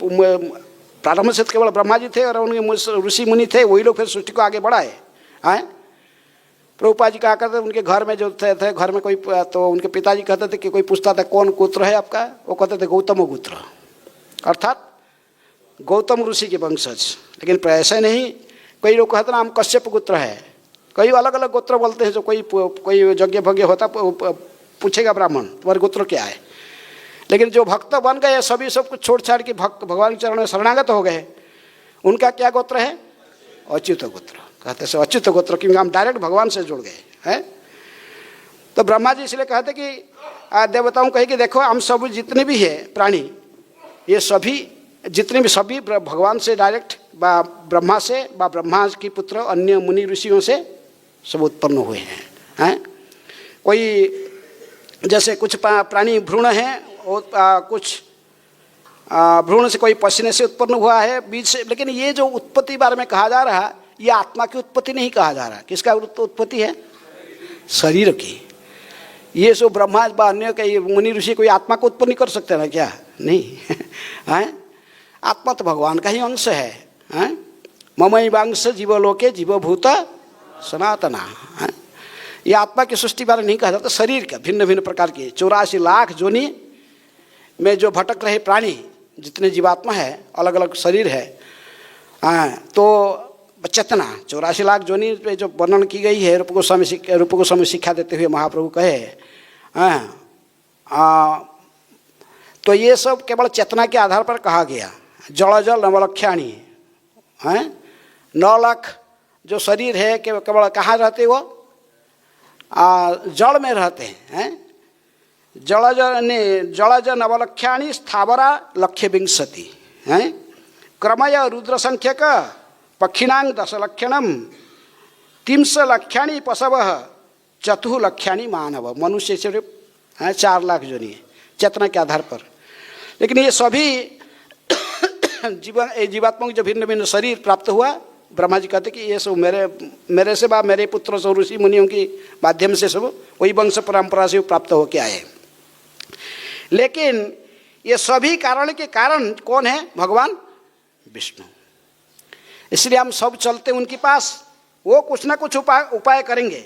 प्रारंभ से केवल ब्रह्मा जी थे और उनके ऋषि मुनि थे, वही लोग फिर सृष्टि को आगे बढ़ाए। हैं? प्रभुपाद जी कहा करते उनके घर में जो थे घर में कोई, तो उनके पिताजी कहते थे कि कोई पूछता था कौन गोत्र है आपका, वो कहते थे गौतम गोत्र, अर्थात गौतम ऋषि के वंशज। लेकिन ऐसे नहीं, कई लोग कहते ना हम कश्यप गोत्र है, कई अलग अलग गोत्र बोलते हैं। जो कोई यज्ञ भज्ञ होता पूछेगा ब्राह्मण तुम्हारे गोत्र क्या है। लेकिन जो भक्त बन गए, सभी सब कुछ छोड़ छाड़ के भगवान के चरण में शरणागत हो गए, उनका क्या गोत्र है? अच्युत गोत्र। कहते हैं अच्युत गोत्र, क्योंकि हम डायरेक्ट भगवान से जुड़ गए हैं। तो ब्रह्मा जी इसलिए कहते कि देवताओं कहे कि देखो हम सब जितने भी है प्राणी, ये सभी जितने भी सभी भगवान से डायरेक्ट, ब्रह्मा से, ब्रह्मा की पुत्र अन्य मुनि ऋषियों से सब उत्पन्न हुए हैं। कोई जैसे कुछ प्राणी भ्रूण हैं, कुछ भ्रूण से, कोई पसीने से उत्पन्न हुआ है, बीज से। लेकिन ये जो उत्पत्ति बारे में कहा जा रहा है, ये आत्मा की उत्पत्ति नहीं कहा जा रहा। किसका उत्पत्ति है? शरीर की। ये सब ब्रह्मा अन्य कई मुनि ऋषि कोई आत्मा को उत्पन्न कर सकते हैं क्या? नहीं हैं? आत्मा तो भगवान का ही अंश है। ममैवांश जीवलोके जीवभूत सनातना। ये आत्मा की सृष्टि बारे नहीं कहा जाता, शरीर का भिन्न भिन्न प्रकार की 84 लाख जोनी में जो भटक रहे प्राणी, जितने जीवात्मा है, अलग अलग शरीर है। तो चेतना 84 लाख जोनी पे जो वर्णन की गई है, रूप गोस्वामी शिक्षा देते हुए महाप्रभु कहे। तो ये सब केवल चेतना के आधार पर कहा गया। जल जल नवलक्षाणी हैं, 9 लाख जो शरीर है केवल कहाँ रहते वो जल में रहते हैं। जलज नवलक्षाणी स्थावरा लक्ष्य विंशति हैं, क्रमय रुद्र संख्यक पक्षिणांग 10 लक्षणम 300 लक्षाणी पशव 4 लक्षाणी मानव। मनुष्य से 4 लाख जो नहीं है चेतना के आधार पर। लेकिन ये सभी जीवात्मा को जो भिन्न भिन्न शरीर प्राप्त हुआ, ब्रह्मा जी कहते कि ये सब मेरे से बा मेरे पुत्र सब ऋषि मुनियों के माध्यम से सब वही वंश परंपरा से प्राप्त होके आए। लेकिन ये सभी कारण के कारण कौन है? भगवान विष्णु। इसलिए हम सब चलते उनके पास, वो कुछ ना कुछ उपाय करेंगे।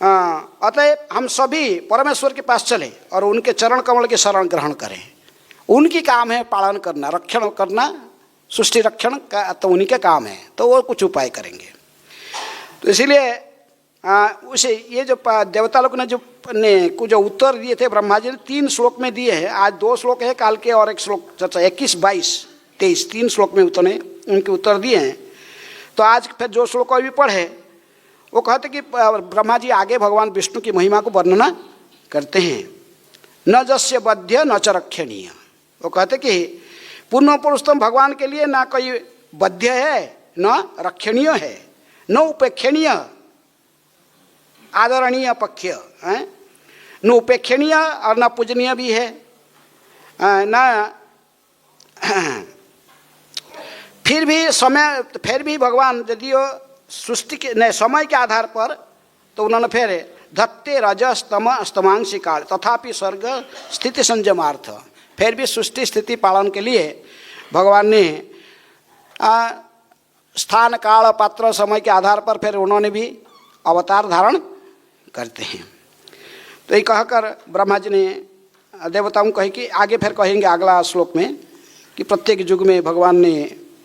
अतएव हम सभी परमेश्वर के पास चले और उनके चरण कमल के शरण ग्रहण करें। उनकी काम है पालन करना, रक्षण करना, सृष्टि रक्षण का तो उन्हीं का काम है, तो वो कुछ उपाय करेंगे। तो इसीलिए उसे ये जो देवता लोग ने जो उत्तर दिए थे ब्रह्मा जी ने 3 श्लोक में दिए हैं। आज 2 श्लोक है, काल के और 1 श्लोक चर्चा 21, 22, 23 3 श्लोक में उनके उत्तर दिए हैं। तो आज फिर जो श्लोक अभी पढ़े वो कहते कि ब्रह्मा जी आगे भगवान विष्णु की महिमा को वर्णना करते हैं। न जस्य बध्य न च रक्षणीय। वो कहते कि पूर्ण पुरुषोत्तम भगवान के लिए ना कोई बध्य है न रक्षणीय है, न उपेक्षणीय आदरणीय पक्ष है, न उपेक्षणीय और न पूजनीय भी है न। फिर भी भगवान यदि सृष्टि के समय के आधार पर तो उन्होंने फिर धत्ते रज स्तम स्तमांशी काल तथापि स्वर्ग स्थिति संयमार्थ, फिर भी सृष्टि स्थिति पालन के लिए भगवान ने स्थान काल पात्र समय के आधार पर फिर उन्होंने भी अवतार धारण करते हैं। तो ये कहकर ब्रह्मा जी ने देवताओं को कहे कि आगे फिर कहेंगे अगला श्लोक में कि प्रत्येक युग में भगवान ने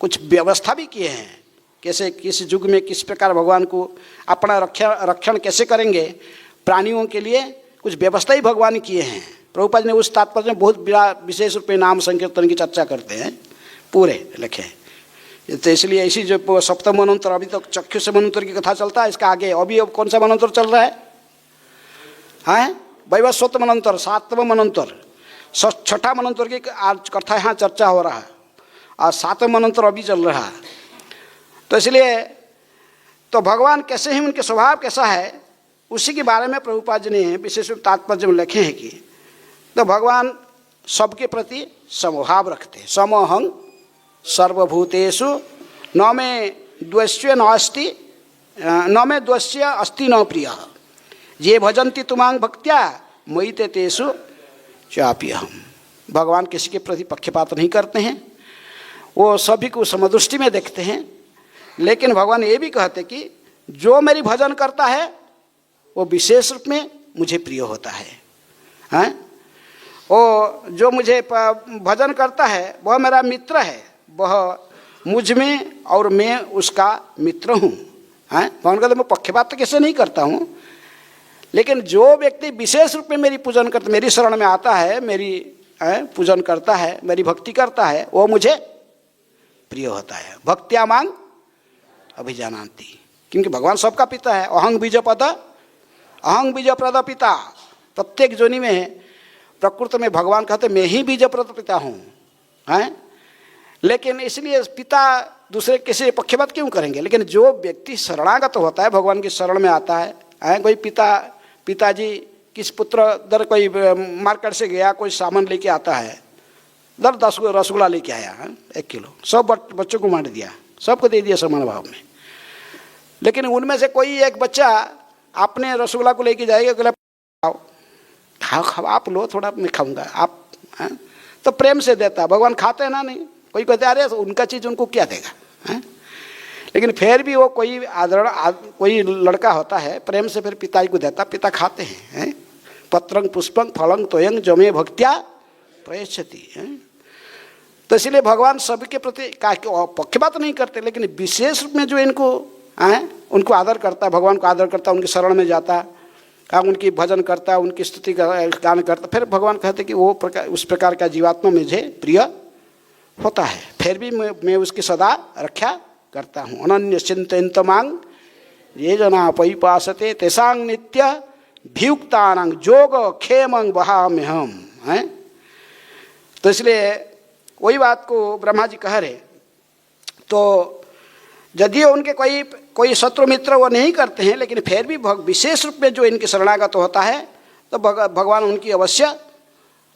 कुछ व्यवस्था भी किए हैं, कैसे किस युग में किस प्रकार भगवान को अपना रक्षण कैसे करेंगे, प्राणियों के लिए कुछ व्यवस्था ही भगवान किए हैं। प्रभुपाद ने उस तात्पर्य में बहुत विशेष रूप में नाम संकीर्तन की चर्चा करते हैं, पूरे लिखे। तो इसलिए ऐसी जो सप्तम मनोत्तर, अभी तक चक्षुष मनोत्तर की कथा चलता है, इसका आगे अभी अब कौन सा मनोत्तर चल रहा है? वैवस्वत मनोत्तर, 7वां मनोत्तर, 6ठा मनोत्तर की आज कथा यहाँ चर्चा हो रहा है और 7वां मनोत्तर अभी चल रहा है। तो इसलिए तो भगवान कैसे हैं, उनके स्वभाव कैसा है, उसी के बारे में प्रभुपाद जी ने विशेष तात्पर्य में लिखे हैं कि तो भगवान सबके प्रति समभाव रखते हैं। समोहं सर्वभूतेषु न मे द्वेष्य न अस्ति, न मे द्वेष्य अस्ति न प्रिय, ये भजन्ति तुमांग भक्त्या मयि ते तेषु चाप्यहम्। भगवान किसी के प्रति पक्षपात नहीं करते हैं, वो सभी को समदृष्टि में देखते हैं। लेकिन भगवान ये भी कहते कि जो मेरी भजन करता है वो विशेष रूप में मुझे प्रिय होता है। वो जो मुझे भजन करता है वह मेरा मित्र है, वह मुझ में और मैं उसका मित्र हूँ। भगवान कहते मैं पक्षपात तो कैसे नहीं करता हूँ, लेकिन जो व्यक्ति विशेष रूप में मेरी पूजन करता, मेरी शरण में आता है, मेरी पूजन करता है, मेरी भक्ति करता है, वो मुझे प्रिय होता है। भक्त्या मांग अभिजानांति, क्योंकि भगवान सबका पिता है। अहं बीजप्रद पिता। प्रत्येक जोनि में प्रकृति में भगवान कहते मैं ही बीजप्रद पिता हूँ। लेकिन इसलिए पिता दूसरे किसी पक्षपात क्यों करेंगे? लेकिन जो व्यक्ति शरणागत होता है, भगवान की शरण में आता है, कोई पिताजी किस पुत्र दर कोई मार्केट से गया, कोई सामान लेके आता है, 10 रसगुल्ला लेके आया 1 किलो, सब बच्चों को बांट दिया, सबको दे दिया समान भाव में। लेकिन उनमें से कोई एक बच्चा अपने रसगुल्ला को लेके जाएगा, बोले खाओ आप लो, थोड़ा मैं खाऊंगा, आप तो प्रेम से देता। भगवान खाते हैं ना नहीं, कोई कहते अरे उनका चीज़ उनको क्या देगा। लेकिन फिर भी वो कोई लड़का होता है प्रेम से फिर पिता जी को देता, पिता खाते हैं। पत्रंग पुष्पंग फलंग तोयंग जमे भक्त्या प्रयच्छति। तो इसलिए भगवान सबके प्रति पक्षपात नहीं करते, लेकिन विशेष रूप में जो इनको उनको आदर करता है, भगवान को आदर करता है, उनकी शरण में जाता है, उनकी भजन करता है, उनकी स्तुति गान करता, फिर भगवान कहते कि वो उस प्रकार का जीवात्मा मुझे प्रिय होता है, फिर भी मैं उसकी सदा रक्षा करता हूँ। अनन्य चिंतयन्त मांग ये जना परिपासते तेसांग नित्य भियुक्तानां जोग क्षेमं वहाम्यहम्। हैं तो इसलिए वही बात को ब्रह्मा जी कह रहे। तो यदि उनके कोई शत्रु मित्र वो नहीं करते हैं, लेकिन फिर भी विशेष रूप में जो इनके शरणागत होता है तो भगवान उनकी अवश्य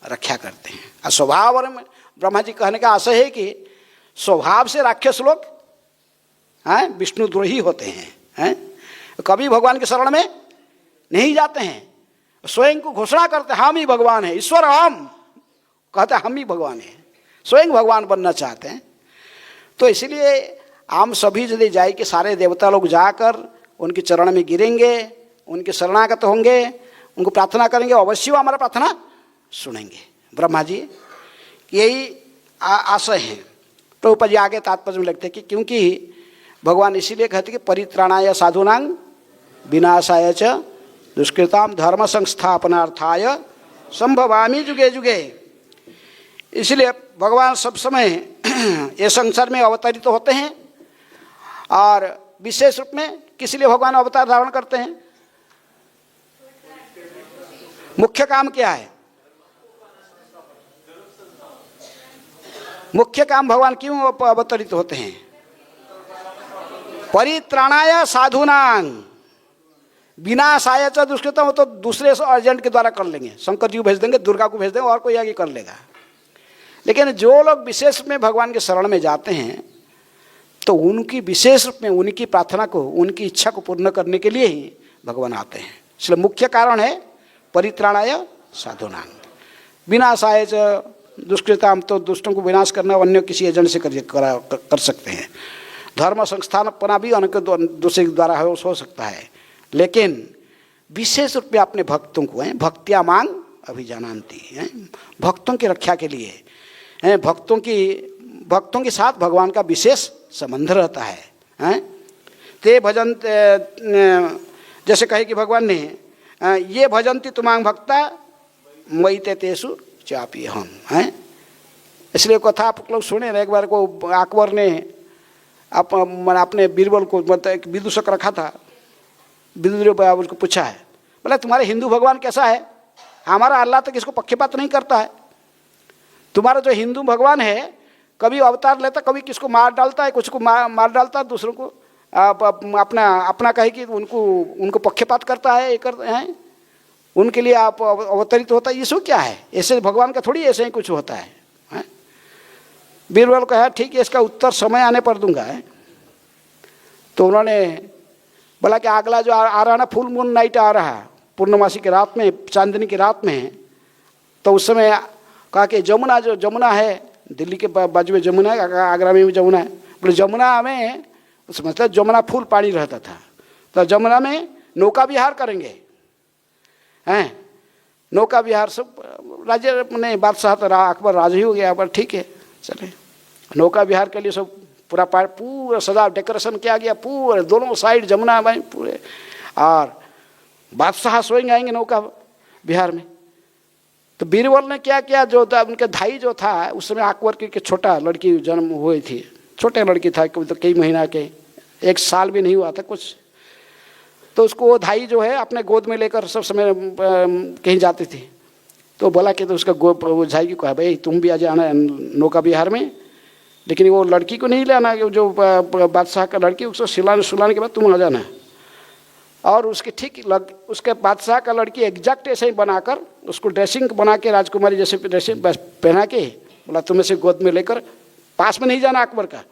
रक्षा करते हैं। और स्वभाव में ब्रह्मा जी कहने का आशय है कि स्वभाव से राक्षस लोग विष्णुद्रोही होते हैं, कभी भगवान के शरण में नहीं जाते हैं, स्वयं को घोषणा करते हम ही भगवान है, ईश्वर हम कहते हम ही भगवान है, स्वयं भगवान बनना चाहते हैं। तो इसलिए हम सभी यदि जाए कि सारे देवता लोग जाकर उनके चरण में गिरेंगे, उनके शरणागत होंगे, उनको प्रार्थना करेंगे, अवश्य वो हमारा प्रार्थना सुनेंगे। ब्रह्मा जी यही आशय है। प्रभुपाद जी आगे तात्पर्य में लिखते हैं कि क्योंकि भगवान इसीलिए कहते कि परित्राणाय साधूनां विनाशाय च दुष्कृताम धर्म संस्थापनार्थाय संभवामि युगे युगे। इसलिए भगवान सब समय ये संसार में अवतरित होते हैं। और विशेष रूप में किस लिए भगवान अवतार धारण करते हैं? मुख्य काम क्या है? मुख्य काम भगवान क्यों अवतरित होते हैं? परित्राणाय साधूनां विनाशाय च दुष्कृतम। तो दूसरे एजेंट के द्वारा कर लेंगे, शंकर जी को भेज देंगे, दुर्गा को भेज देंगे, और कोई आगे कर लेगा। लेकिन जो लोग विशेष में भगवान के शरण में जाते हैं तो उनकी विशेष रूप में उनकी प्रार्थना को, उनकी इच्छा को पूर्ण करने के लिए ही भगवान आते हैं। इसलिए मुख्य कारण है परित्राणाय साधूनां विनाशाय च दुष्कृताम। तो दुष्टों को विनाश करना अन्य किसी एजेंट से कर सकते हैं। धर्म संस्थापना भी अन्य दूसरे के द्वारा हो सकता है, लेकिन विशेष रूप में अपने भक्तों को भक्त्या मांग अभिजानन्ति, भक्तों की रक्षा के लिए, भक्तों के साथ भगवान का विशेष संबंध रहता है। ते भजन, जैसे कहे कि भगवान ने ये भजन्ति तुमांग भक्ता मयि ते तेषु चापी हम। इसलिए कथा आप लोग सुने ना, एक बार को अकबर ने अपने बीरबल को मतलब एक विदूषक रखा था। विदुर को पूछा है, बोला तुम्हारे हिंदू भगवान कैसा है? हमारा अल्लाह तक इसको पक्षपात नहीं करता है। तुम्हारा जो हिंदू भगवान है कभी अवतार लेता, कभी किसको मार डालता है, कुछ को मार डालता है, दूसरों को अपना कहे कि उनको पक्षपात करता है, ये करते हैं, उनके लिए आप अवतरित होता है। ये क्या है? ऐसे भगवान का थोड़ी ऐसे ही कुछ होता है। बीरबल कहा ठीक है, इसका उत्तर समय आने पर दूंगा। तो उन्होंने बोला कि अगला जो आ रहा ना, फुल मून नाइट आ रहा है, पूर्णमासी की रात में, चांदनी की रात में, तो उस समय कहा कि जमुना है, दिल्ली के बाजू में जमुना है, आगरा में भी जमुना है। बोले जमुना में मतलब जमुना फुल पानी रहता था, तो जमुना में नौका विहार करेंगे। नौका विहार सब राज्य ने बादशाह तो अकबर राजा ही हो गया, पर ठीक है चले। नौका विहार के लिए सब पूरा सजा डेकोरेशन किया गया, पूरे दोनों साइड जमुना में पूरे, और बादशाह स्वयं आएंगे नौका विहार में। तो बीरबल ने क्या किया, जो उनके धाई जो था उस समय अकबर की छोटा लड़की जन्म हुई थी, छोटे लड़की था, तो कई महीना के, 1 साल भी नहीं हुआ था कुछ। तो उसको वो धाई जो है अपने गोद में लेकर सब समय कहीं जाती थी। तो बोला कि तो उसका धाई को कहा भाई तुम भी आ जाना नौका विहार में, लेकिन वो लड़की को नहीं लाना, जो बादशाह का लड़की, उसको सुलाने के बाद तुम आ जाना। और उसके ठीक उसके बादशाह का लड़की एग्जैक्ट ऐसे ही बनाकर उसको ड्रेसिंग बना के राजकुमारी जैसे ड्रेसिंग पहना के बोला तुम ऐसे गोद में लेकर, पास में नहीं जाना अकबर का,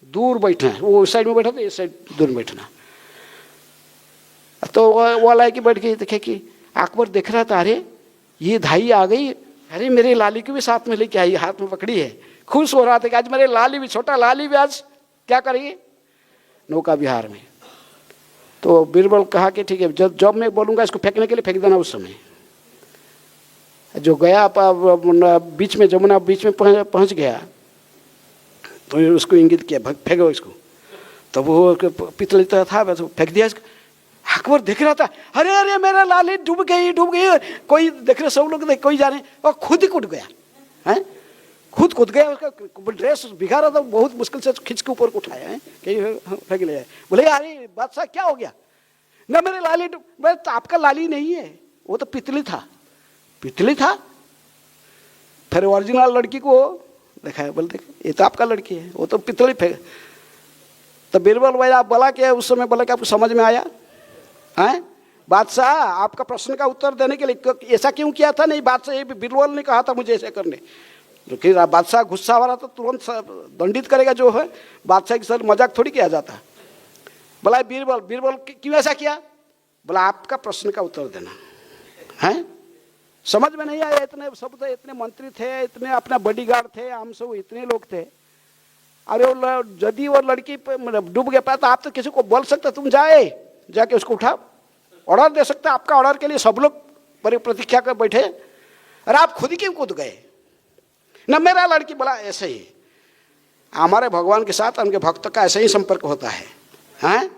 दूर बैठना है। वो उस साइड में बैठा था, इस साइड दूर बैठना। तो वो लाए कि बैठ के देखे कि अकबर देख रहा था, अरे ये धाई आ गई, अरे मेरे लाली को भी साथ में लेके आई, हाथ में पकड़ी है। खुश हो रहा था कि आज मेरे लाली भी, छोटा लाली भी आज क्या करेगी, नौका विहार में। तो बीरबल कहा कि ठीक है, जब मैं बोलूँगा इसको फेंकने के लिए फेंक देना। उस समय जो गया बीच में, जमुना बीच में पहुँच गया, तो उसको इंगित किया फेंको इसको। तो वो पितल था, बस फेंक दिया इसको। अकबर देख रहा था, अरे अरे मेरा लाली डूब गई डूब गई। कोई देख रहे, सब लोग देख, कोई जाने, और खुद ही कूद गया है, खुद कूद गया। उसका ड्रेस भिगा रहा था, बहुत मुश्किल से खींच के ऊपर उठाया है कि फेंक ले। बोले अरे बादशाह क्या हो गया? ना मेरे लाली डूब। बोले तो आपका लाली नहीं है, वो तो पितली था, पितली था। फिर ओरिजिनल लड़की को देखा है, बोलते ये तो आपका लड़की है, वो तो पितली फेंक। तो बीरबल भाई आप बोला कि उस समय बोला कि आपको समझ में आया हैं? बादशाह आपका प्रश्न का उत्तर देने के लिए ऐसा क्यों किया था? नहीं, बादशाह ये बीरबल ने कहा था मुझे ऐसे करने। क्योंकि बादशाह गुस्सा हो रहा था, तुरंत दंडित करेगा जो है। बादशाह के साथ मजाक थोड़ी किया जाता। बोला बीरबल, बीरबल क्यों ऐसा किया? बोला आपका प्रश्न का उत्तर देना है। समझ में नहीं आया, इतने सब थे, इतने मंत्री थे, इतने अपना बॉडीगार्ड थे, हम सब इतने लोग थे। अरे यदि वो लड़की डूब गया पाया तो आप तो किसी को बोल सकते, तुम जाए जाके उसको उठा, ऑर्डर दे सकते। आपका ऑर्डर के लिए सब लोग बड़ी प्रतीक्षा कर बैठे, अरे आप खुद ही क्यों कूद गए? न मेरा लड़की। बोला ऐसे ही हमारे भगवान के साथ उनके भक्त का ऐसे ही संपर्क होता है, हैं?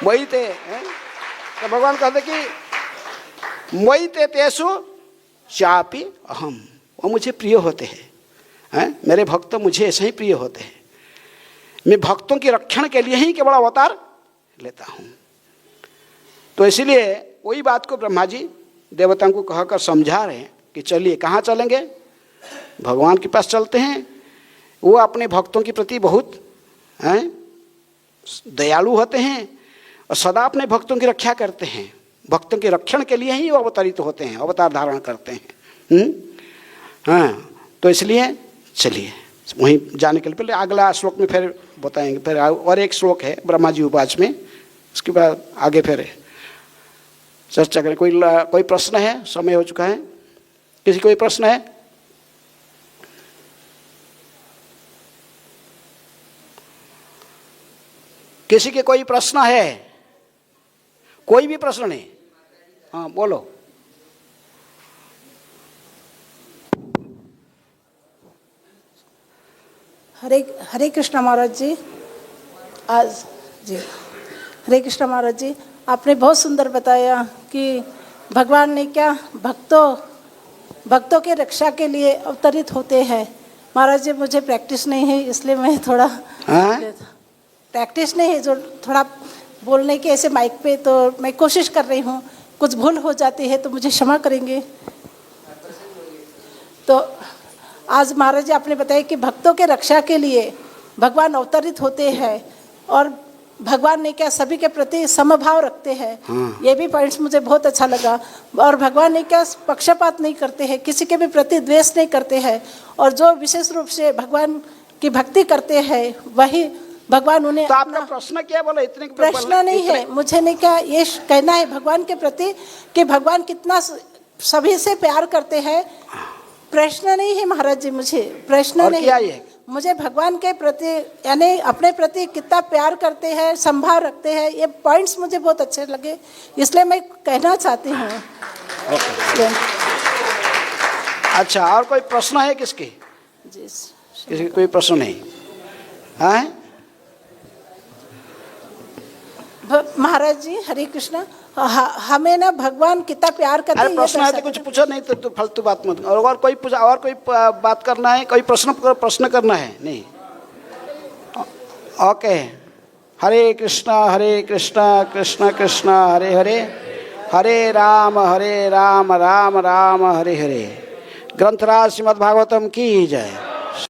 वही थे, तो भगवान कहते कि वही ते तेसु चापी अहम, वो मुझे प्रिय होते हैं, मेरे भक्त मुझे ऐसे ही प्रिय होते हैं। मैं भक्तों की रक्षण के लिए ही केवल अवतार लेता हूँ। तो इसीलिए वही बात को ब्रह्मा जी देवताओं को कहकर समझा रहे हैं कि चलिए कहाँ चलेंगे? भगवान के पास चलते हैं। वो अपने भक्तों के प्रति बहुत दयालु होते हैं और सदा अपने भक्तों की रक्षा करते हैं। भक्तों के रक्षण के लिए ही वो अवतरित होते हैं, अवतार धारण करते हैं। हाँ, तो इसलिए चलिए वहीं जाने के लिए पहले अगला श्लोक में फिर बताएंगे। फिर और एक श्लोक है ब्रह्मा जी उवाच में, उसके बाद आगे फिर चर्चा करें। कोई प्रश्न है? समय हो चुका है। किसी कोई प्रश्न है? किसी के कोई प्रश्न है? कोई भी प्रश्न नहीं? हाँ बोलो। हरे कृष्ण महाराज जी। आज जी हरे कृष्ण महाराज जी, आपने बहुत सुंदर बताया कि भगवान ने क्या भक्तों के रक्षा के लिए अवतरित होते हैं। महाराज जी मुझे प्रैक्टिस नहीं है, इसलिए मैं थोड़ा प्रैक्टिस नहीं है, जो थोड़ा बोलने के ऐसे माइक पे, तो मैं कोशिश कर रही हूँ। कुछ भूल हो जाती है तो मुझे क्षमा करेंगे। तो आज महाराज जी आपने बताया कि भक्तों के रक्षा के लिए भगवान अवतरित होते हैं और भगवान ने क्या सभी के प्रति समभाव रखते हैं। ये भी पॉइंट्स मुझे बहुत अच्छा लगा। और भगवान ने क्या पक्षपात नहीं करते हैं, किसी के भी प्रति द्वेष नहीं करते हैं, और जो विशेष रूप से भगवान की भक्ति करते हैं वही भगवान उन्हें। तो आपका प्रश्न क्या बोला? इतने प्रश्न नहीं है मुझे, नहीं क्या ये कहना है भगवान के प्रति कि भगवान कितना सभी से प्यार करते हैं। प्रश्न नहीं है महाराज जी, मुझे प्रश्न नहीं है। मुझे भगवान के प्रति यानी अपने प्रति कितना प्यार करते हैं, संभाव रखते हैं, ये पॉइंट्स मुझे बहुत अच्छे लगे, इसलिए मैं कहना चाहती हूँ। अच्छा, और कोई प्रश्न है किसके? जी किसी कोई प्रश्न नहीं है? महाराज जी हरे कृष्ण, हमें ना भगवान कितना प्यार करते हैं। प्रश्न है तो कुछ पूछो, नहीं तो फालतू बात मत। और कोई पूछा, और कोई बात करना है? कोई प्रश्न करना है? नहीं? ओके। हरे कृष्णा कृष्ण कृष्ण हरे हरे, हरे राम राम राम हरे हरे। ग्रंथराज श्रीमद् भागवतम की जय।